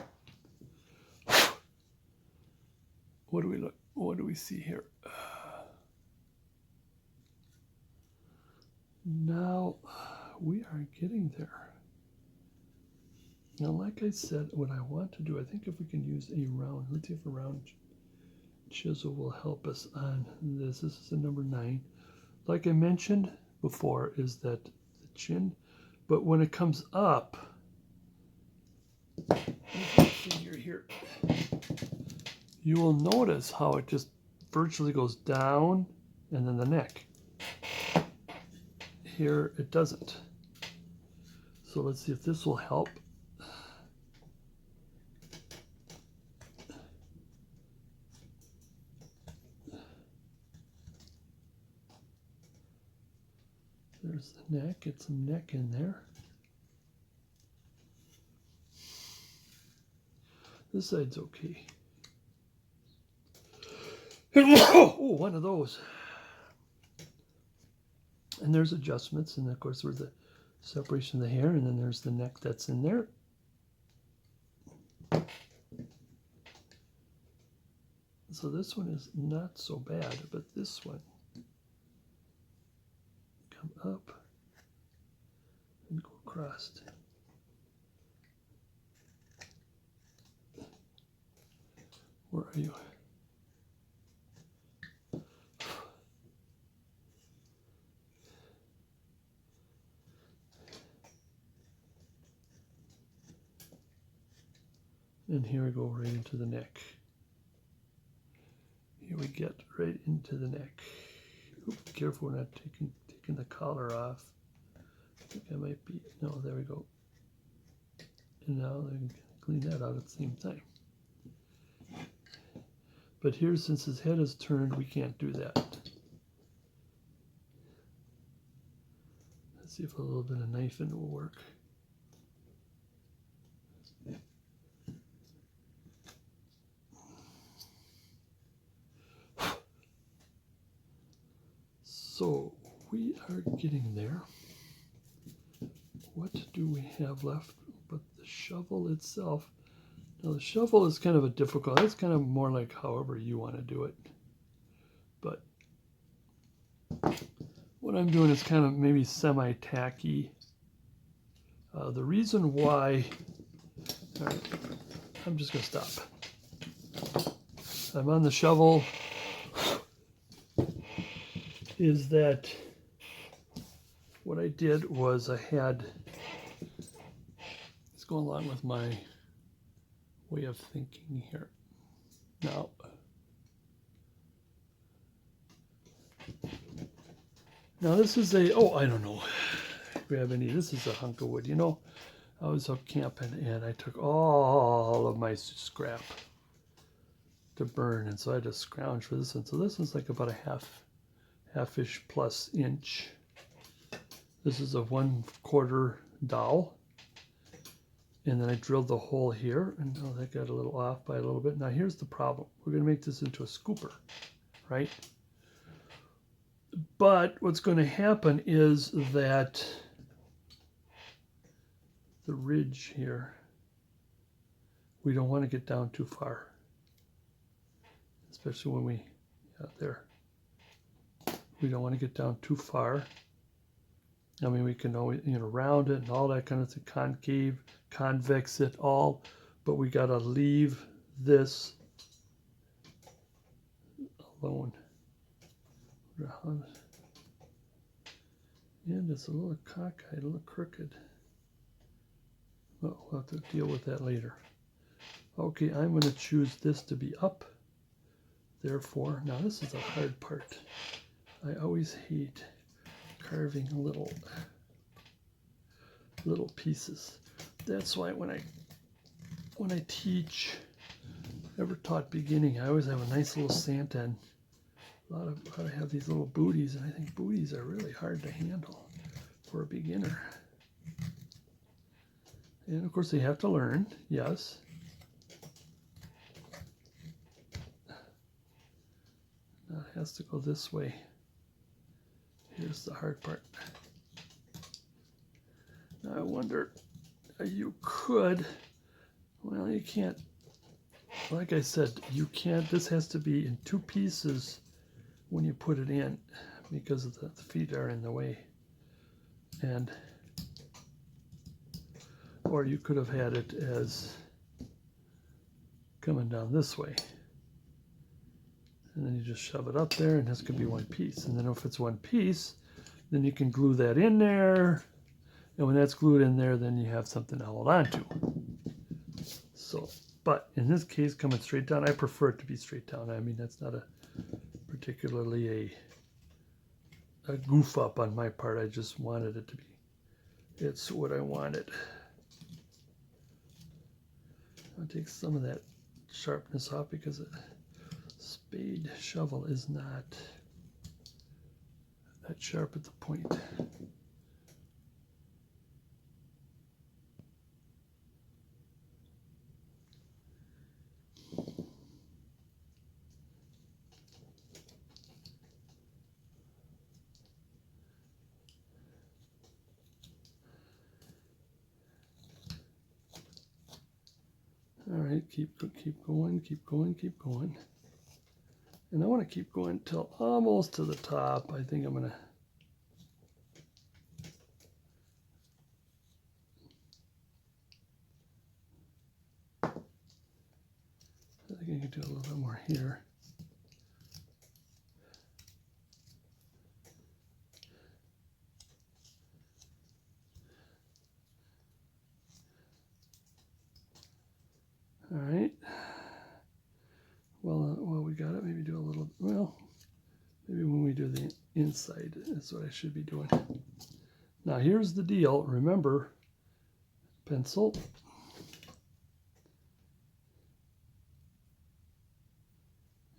What do we look? What do we see here? Now we are getting there. Now, like I said, what I want to do, I think if we can use a round, let's see if a round chisel will help us on this. This is a number 9. Like I mentioned before, is that the chin, but when it comes up, figure here, you will notice how it just virtually goes down and then the neck. Here it doesn't. So let's see if this will help. There's the neck, get some neck in there. This side's okay. Oh, one of those. And there's adjustments, and of course there's the separation of the hair, and then there's the neck that's in there. So this one is not so bad, but this one, come up and go across. Where are you? And here we go right into the neck. Here we get right into the neck. Oops, careful, we're not taking the collar off. I think I might be, no, there we go. And now I can clean that out at the same time. But here, since his head is turned, we can't do that. Let's see if a little bit of knifing will work. So we are getting there. What do we have left but the shovel itself? Now the shovel is kind of a difficult, it's kind of more like however you want to do it. But what I'm doing is kind of maybe semi-tacky. The reason why, all right, I'm just going to stop. I'm on the shovel. Is that what I did was I had, it's going along with my way of thinking here. Now this is a, oh, I don't know, grab any, this is a hunk of wood. You know, I was up camping and I took all of my scrap to burn, and so I had to scrounge for this one. So this is like about a half-ish plus inch. This is a 1/4 dowel. And then I drilled the hole here, and oh, that got a little off by a little bit. Now here's the problem. We're going to make this into a scooper, right? But what's going to happen is that the ridge here, we don't want to get down too far, especially when we, there. We don't want to get down too far. I mean, we can always, round it and all that kind of thing, concave, convex it all, but we got to leave this alone. And it's a little cockeyed, a little crooked. Well, we'll have to deal with that later. Okay, I'm going to choose this to be up. Therefore, now this is a hard part. I always hate carving a little little pieces. That's why when I teach, ever taught beginning, I always have a nice little Santa and I have these little booties, and I think booties are really hard to handle for a beginner. And of course they have to learn, yes. Now it has to go this way. Here's the hard part. Now I wonder, you could, well, you can't, like I said, you can't, this has to be in two pieces when you put it in because of the feet are in the way. And or you could have had it as coming down this way. And then you just shove it up there, and this could be one piece. And then if it's one piece, then you can glue that in there. And when that's glued in there, then you have something to hold on to. So, but in this case, coming straight down, I prefer it to be straight down. I mean, that's not a particularly a goof up on my part. I just wanted it to be. It's what I wanted. I'll take some of that sharpness off because a spade shovel is not that sharp at the point. All right, keep going, keep going, keep going. And I want to keep going till almost to the top. I think I'm going to I can do a little bit more here. All right. Well, we got it. Maybe do a little. Well, maybe when we do the inside, that's what I should be doing. Now here's the deal. Remember, pencil.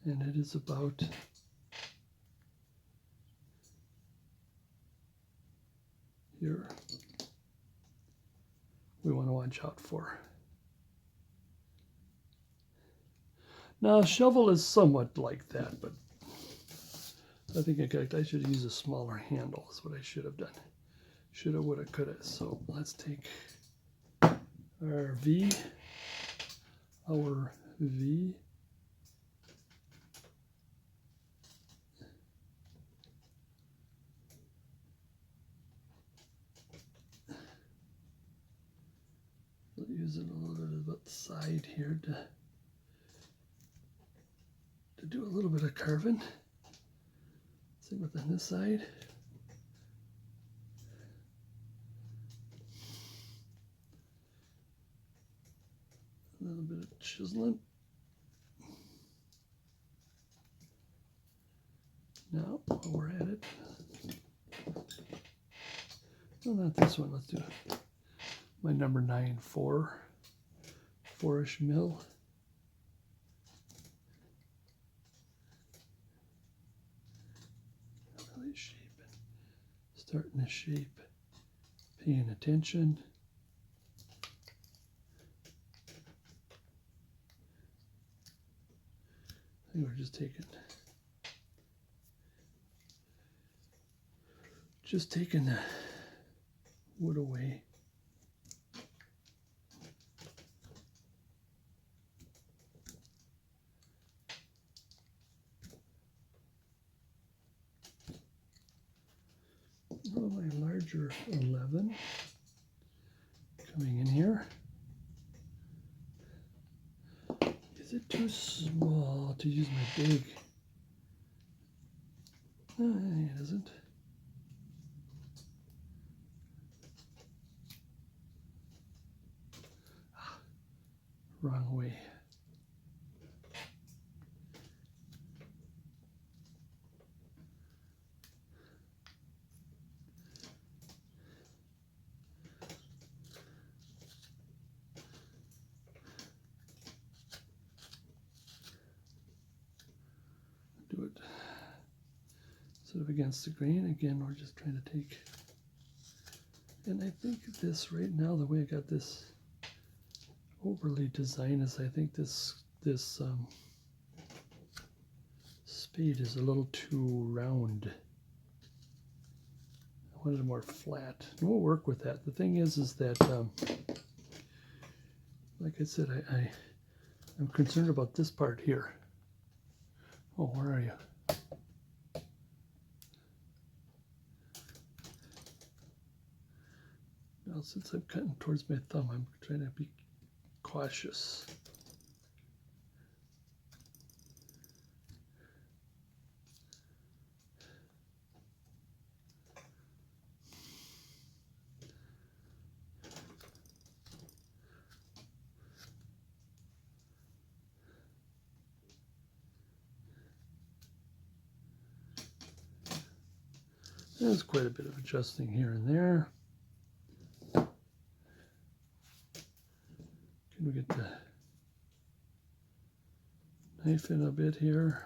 And it is about here. We want to watch out for. Now, a shovel is somewhat like that, but I think I should use a smaller handle. Is what I should have done. Shoulda, woulda, coulda. So let's take our V. We'll use it a little bit about the side here to do a little bit of carving. Same with on this side. A little bit of chiseling. Now, while we're at it, no, not this one. Let's do my number 9, 4-ish mil. Really shaping, starting to shape, paying attention. I think we're just taking the wood away. Oh, my larger 11 coming in here. Is it too small to use my big? It isn't. Wrong way. sort of against the grain. Again, we're just trying to take, and I think this right now, the way I got this overly designed is I think this spade is a little too round. I wanted it more flat. And we'll work with that. The thing is that, like I said, I'm concerned about this part here. Oh, where are you? Now, since I'm cutting towards my thumb, I'm trying to be cautious. There's quite a bit of adjusting here and there. Can we get the knife in a bit here?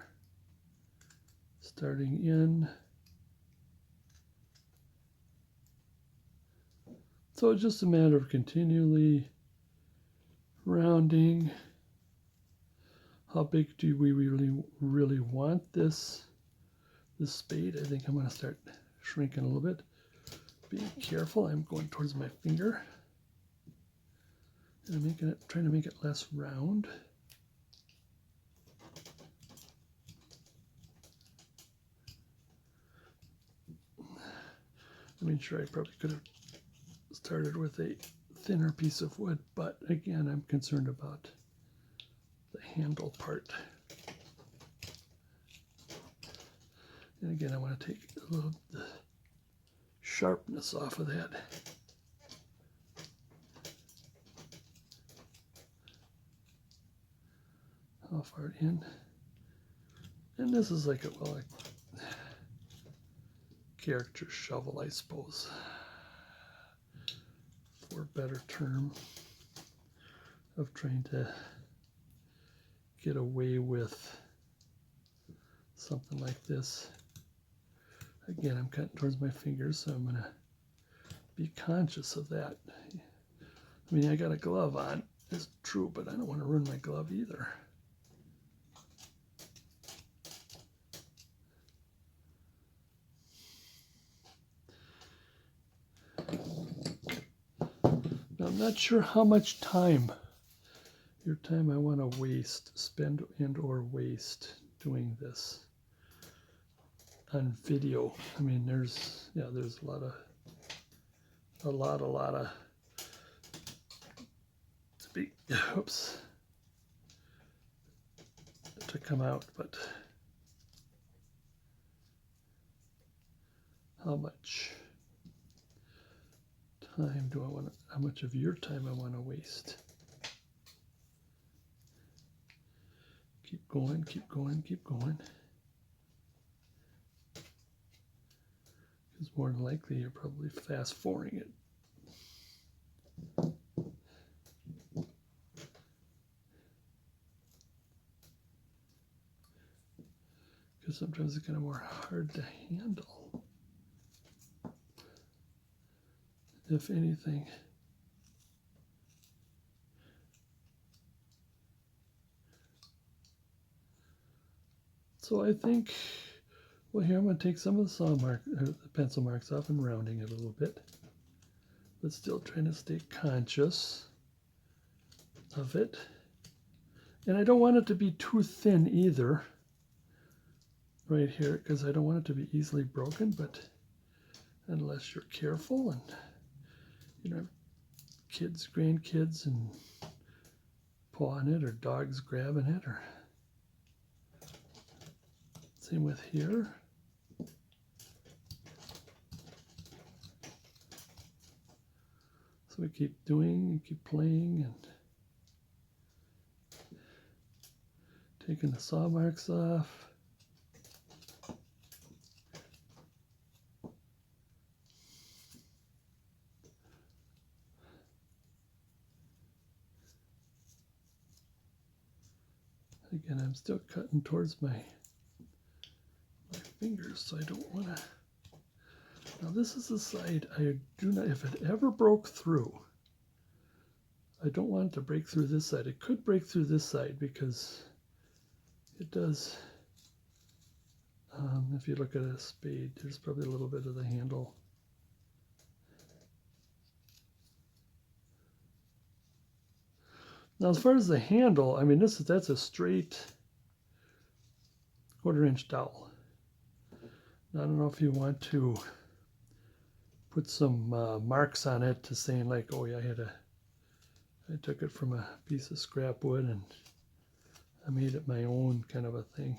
Starting in. So it's just a matter of continually rounding. How big do we really want this spade? I think I'm going to start shrinking a little bit. Being careful, I'm going towards my finger. And I'm trying to make it less round. I mean, sure, I probably could have started with a thinner piece of wood, but again, I'm concerned about the handle part. And again, I want to take a little the sharpness off of that. How far in? And this is like a, well, a character shovel, I suppose, for a better term, of trying to get away with something like this. Again, I'm cutting towards my fingers, so I'm going to be conscious of that. I mean, I got a glove on, it's true, but I don't want to ruin my glove either. Now, I'm not sure how much time, your time I want to waste, spend and or waste doing this on video. I mean, there's a lot of oops, to come out, but how much time do I want to, how much of your time I want to waste? Keep going, keep going, keep going. Because more than likely you're probably fast forwarding it. Because sometimes it's kind of more hard to handle, if anything. So I think, well, here I'm going to take some of the pencil marks off and rounding it a little bit, but still trying to stay conscious of it. And I don't want it to be too thin either, right here, because I don't want it to be easily broken, but unless you're careful and, you know, kids, grandkids, and pawing it, or dogs grabbing it, or same with here. So we keep doing and keep playing and taking the saw marks off. Again, I'm still cutting towards my fingers, so I don't want to. Now this is the side I do not, if it ever broke through, I don't want it to break through this side. It could break through this side because it does. If you look at a spade, there's probably a little bit of the handle. Now as far as the handle, I mean that's a straight 1/4-inch dowel. Now, I don't know if you want to put some marks on it to saying like, oh yeah, I took it from a piece of scrap wood and I made it my own, kind of a thing.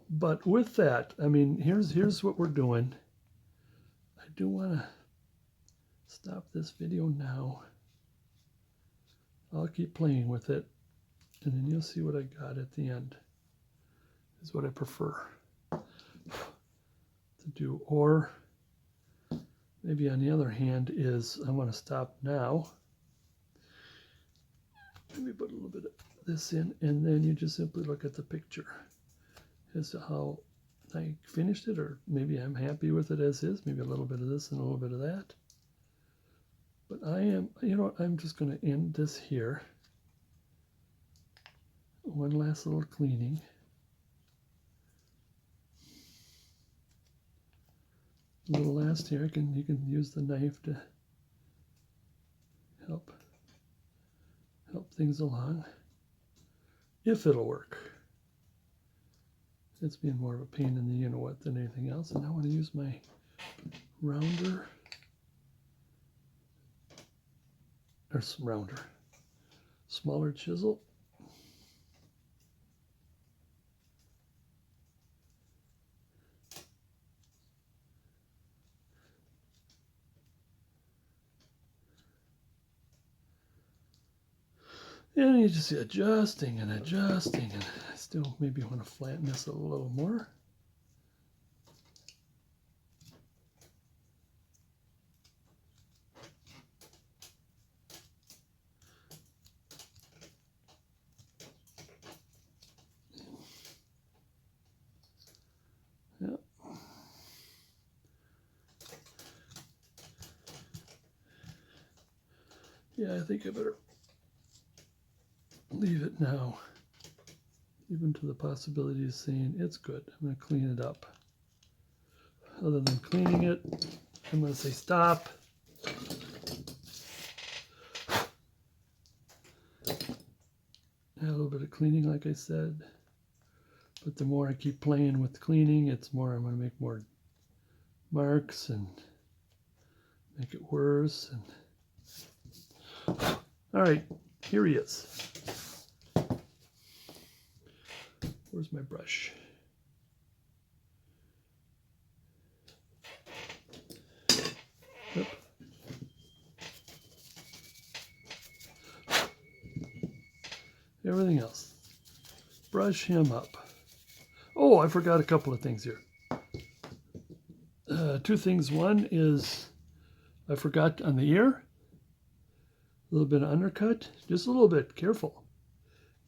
But with that, I mean, here's what we're doing. I do want to stop this video now. I'll keep playing with it, and then you'll see what I got at the end. Is what I prefer to do. Or maybe on the other hand is I want to stop now. Maybe put a little bit of this in, and then you just simply look at the picture as to how I finished it, or maybe I'm happy with it as is, maybe a little bit of this and a little bit of that. But I am, you know what, I'm just going to end this here. One last little cleaning. A little last here, you can use the knife to help things along, if it'll work. It's being more of a pain in the you-know-what than anything else. And I want to use my rounder, or smaller chisel. And you just see adjusting and adjusting, and I still maybe want to flatten this a little more. Yep. Yeah, I think I better leave it now, even to the possibility of saying it's good. I'm going to clean it up. Other than cleaning it, I'm going to say stop. A little bit of cleaning, like I said. But the more I keep playing with cleaning, it's more I'm going to make more marks and make it worse. And all right, here he is. Where's my brush? Yep. Everything else. Brush him up. Oh, I forgot a couple of things here. Two things. One is I forgot on the ear. A little bit of undercut. Just a little bit. Careful.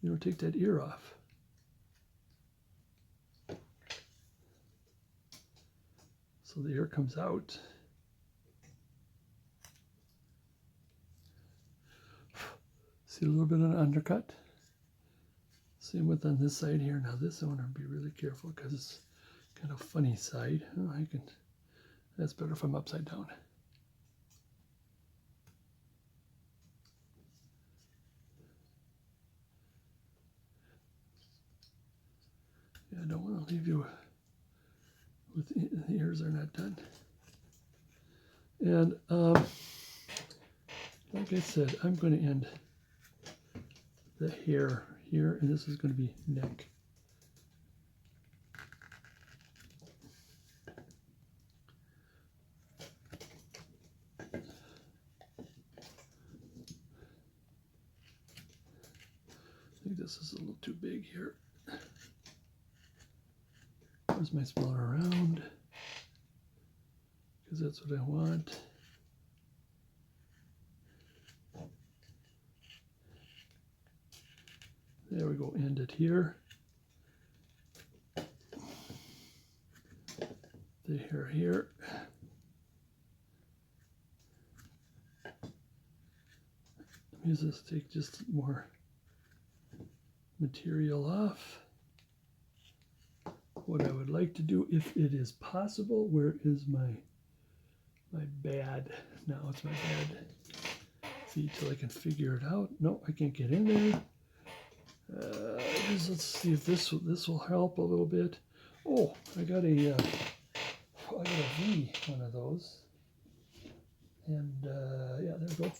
You don't take that ear off. So the ear comes out. See a little bit of an undercut. Same with on this side here. Now this I want to be really careful because it's kind of funny side. Oh, that's better if I'm upside down. Yeah, I don't want to leave you with the ears are not done. And like I said, I'm going to end the hair here, and this is going to be neck. I think this is a little too big here. Where's my smaller round? Because that's what I want. There we go, end it here. The hair here. Use this to take just more material off. What I would like to do, if it is possible, where is my bad? Now it's my bad feet till I can figure it out. No, I can't get in there. Let's see if this will help a little bit. Oh, I got a V, one of those, and yeah, there we go.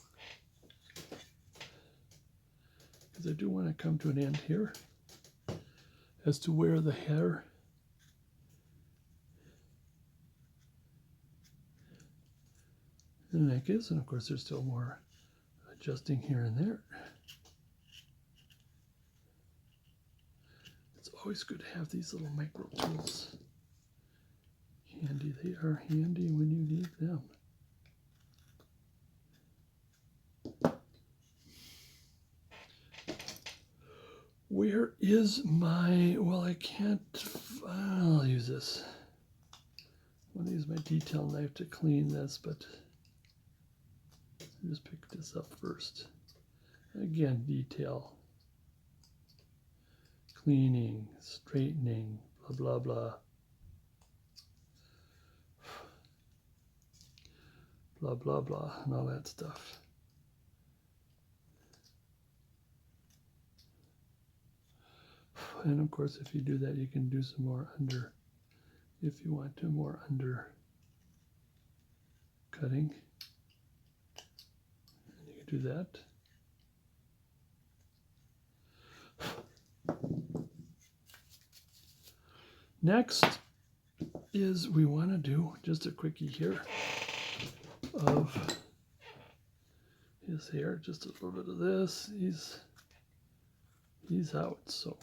Because I do want to come to an end here as to where the hair and the neck is, and of course there's still more adjusting here and there. It's always good to have these little micro tools handy. They are handy when you need them. Where is my, well, I can't, I'll use this. I'm going to use my detail knife to clean this, but I'll just pick this up first. Again, detail, cleaning, straightening, blah, blah, blah. Blah, blah, blah, and all that stuff. And of course, if you do that, you can do some more under, if you want to, more under cutting. And you can do that. Next is we want to do just a quickie here of his hair, just a little bit of this. He's out, so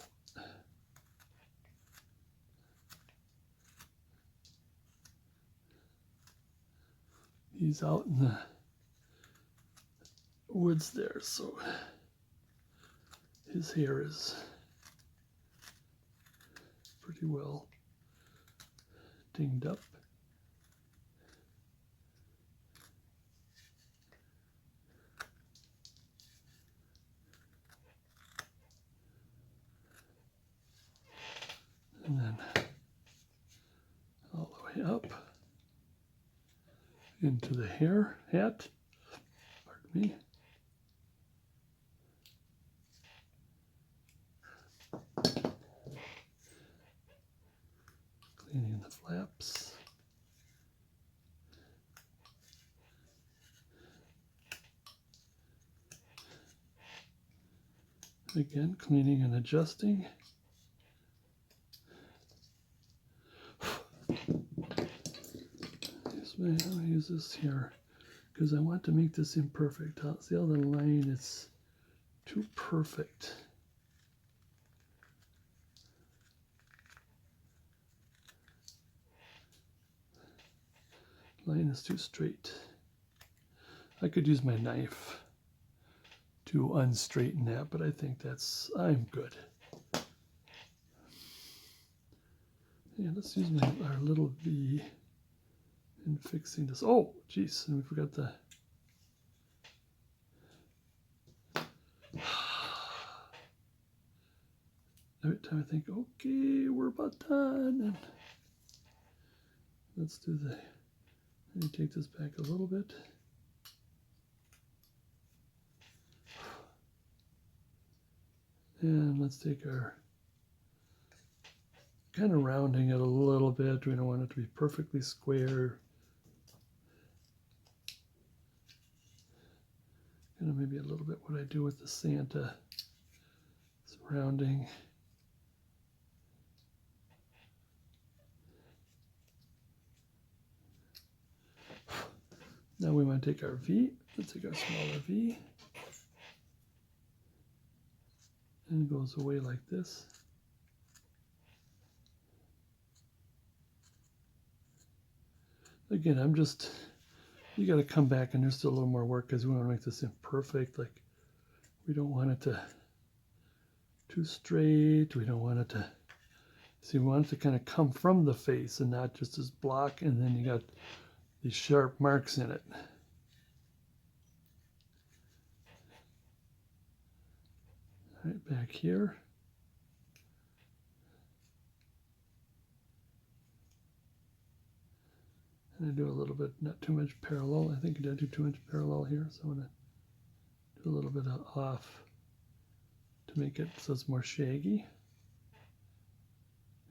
he's out in the woods there, so his hair is pretty well dinged up. And then all the way up into the hat, pardon me. Cleaning the flaps. Again, cleaning and adjusting. I'm going to use this here because I want to make this imperfect. See how the line is too perfect. Line is too straight. I could use my knife to unstraighten that, but I think I'm good. Yeah, let's use our little V in fixing this. Oh, geez, and we forgot the. Every time I think, okay, we're about done, and let's do the. Let me take this back a little bit. And let's take our, kind of rounding it a little bit. We don't want it to be perfectly square. Kind of maybe a little bit what I do with the Santa. It's rounding. Now we want to take our V. Let's take our smaller V. And it goes away like this. Again, you got to come back and there's still a little more work because we want to make this imperfect. Like, we don't want it to too straight. We don't want it to, see, we want it to kind of come from the face and not just as block, and then you got these sharp marks in it. All right, back here. And I do a little bit, not too much parallel. I think I did do too much parallel here, so I'm going to do a little bit of off to make it so it's more shaggy.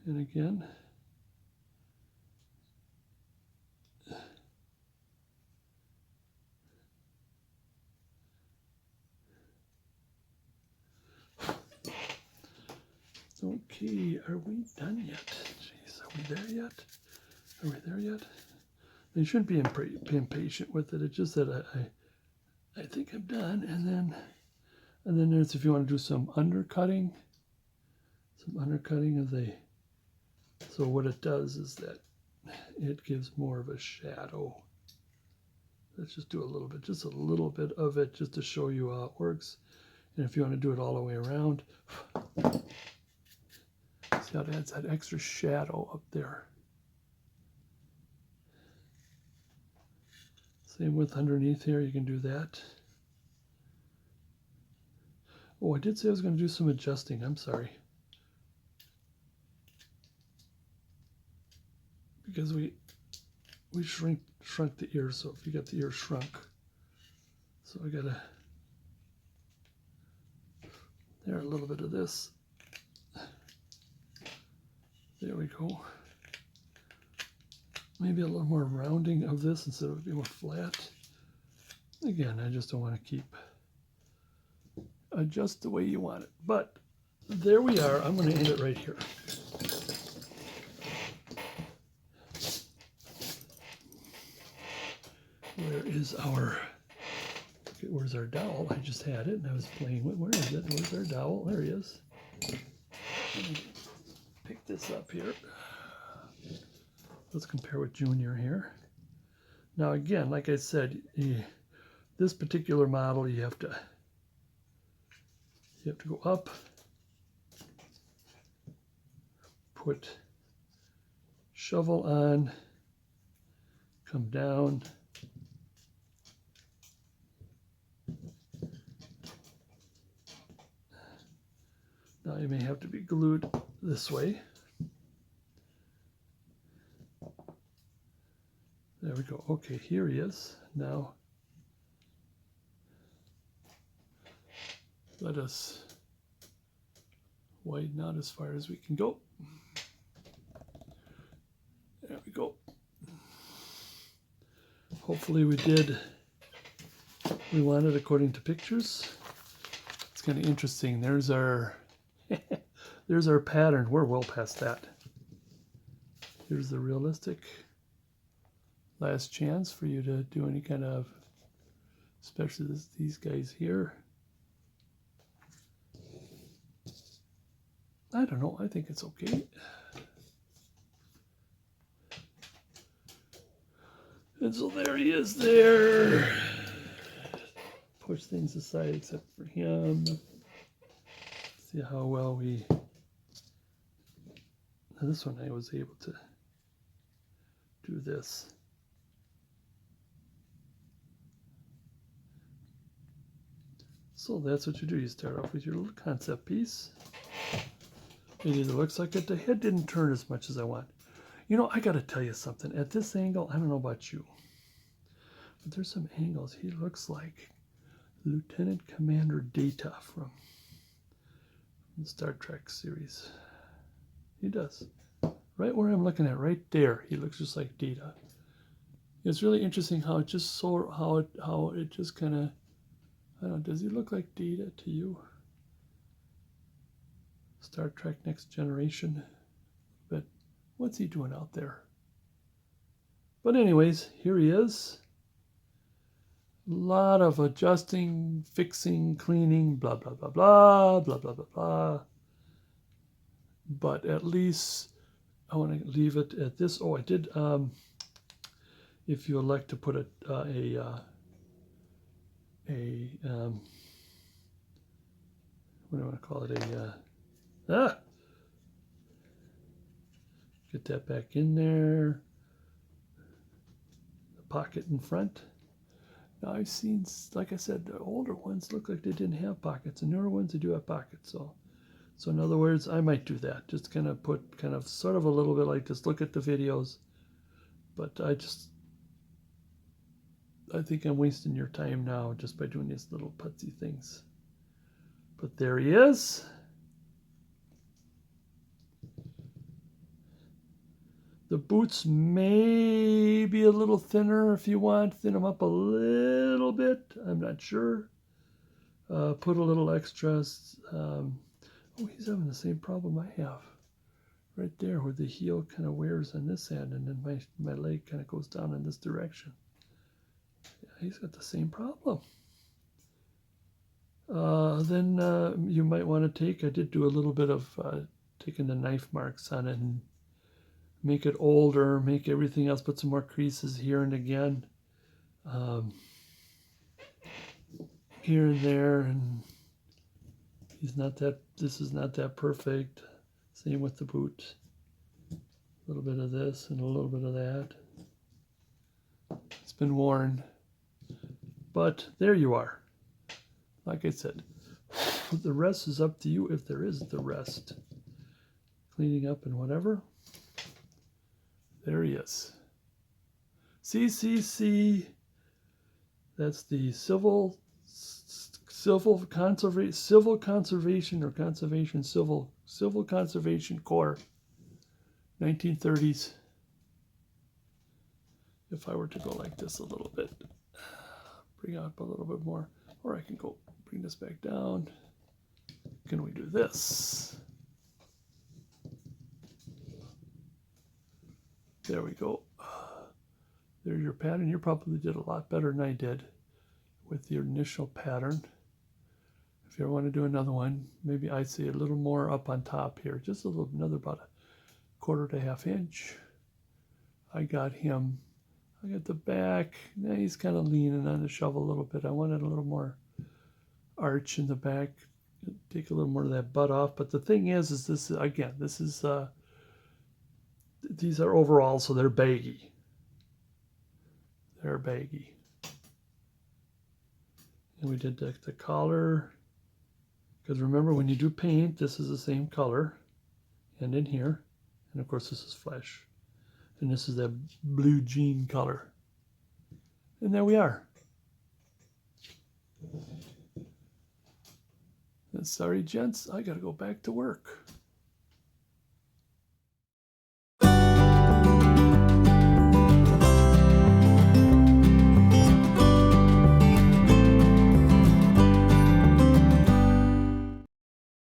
And again, okay, are we done yet? Jeez, are we there yet? Are we there yet? You shouldn't be impatient with it. It's just that I think I'm done. And then there's, if you want to do some undercutting of the, so what it does is that it gives more of a shadow. Let's just do a little bit, just a little bit of it, just to show you how it works. And if you want to do it all the way around, see how it adds that extra shadow up there. Same with underneath here, you can do that. Oh, I did say I was going to do some adjusting, I'm sorry. Because we shrunk the ear, so if you got the ear shrunk. So I gotta, there, a little bit of this. There we go. Maybe a little more rounding of this instead of being more flat. Again, I just don't want to adjust the way you want it. But there we are. I'm going to end it right here. Where is our, where's our dowel? I just had it and I was playing with, where is it? Where's our dowel? There he is. Let me pick this up here. Let's compare with Junior here. Now again, like I said, this particular model, you have to go up, put shovel on, come down, now you may have to be glued this way. There we go. Okay, here he is. Now, let us widen out as far as we can go. There we go. Hopefully we did what we wanted according to pictures. It's kind of interesting. There's our there's our pattern. We're well past that. Here's the realistic. Last chance for you to do any kind of, especially these guys here. I don't know, I think it's okay. And so there he is there. Push things aside except for him. See how well we, now this one I was able to do this. So that's what you do. You start off with your little concept piece. It either looks like it. The head didn't turn as much as I want. You know, I got to tell you something. At this angle, I don't know about you, but there's some angles. He looks like Lieutenant Commander Data from the Star Trek series. He does. Right where I'm looking at, right there, he looks just like Data. It's really interesting how it just how it just kind of, I don't know, does he look like Data to you? Star Trek Next Generation. But what's he doing out there? But anyways, here he is. A lot of adjusting, fixing, cleaning, blah, blah, blah, blah, blah, blah, blah, blah. But at least I want to leave it at this. Oh, I did, if you elect to put what do I want to call it, Ah! Get that back in there. The pocket in front. Now I've seen, like I said, the older ones look like they didn't have pockets. The newer ones, they do have pockets. So in other words, I might do that. Just kind of put kind of sort of a little bit like this. Look at the videos. But I think I'm wasting your time now just by doing these little putsy things. But there he is. The boots may be a little thinner if you want. Thin them up a little bit. I'm not sure. Put a little extra. Oh, he's having the same problem I have. Right there where the heel kind of wears on this end and then my leg kind of goes down in this direction. Yeah, he's got the same problem. Then you might want to I did do a little bit of taking the knife marks on it and make it older, make everything else, put some more creases here and again, here and there, and this is not that perfect. Same with the boot. A little bit of this and a little bit of that. It's been worn, but there you are. Like I said, the rest is up to you if there is the rest. Cleaning up and whatever. There he is. CCC. That's the Civil Conservation Corps, 1930s. If I were to go like this a little bit, bring up a little bit more, or I can go bring this back down. Can we do this? There we go. There's your pattern. You probably did a lot better than I did with your initial pattern. If you ever want to do another one, maybe I'd say a little more up on top here, just a little, another about a 1/4 to 1/2 inch. I got the back. Now he's kind of leaning on the shovel a little bit. I wanted a little more arch in the back. Take a little more of that butt off. But the thing is this again, this is these are overalls, so they're baggy. They're baggy. And we did the collar, because remember when you do paint, this is the same color, and in here, and of course this is flesh, and this is that blue jean color. And there we are. And sorry, gents, I gotta go back to work.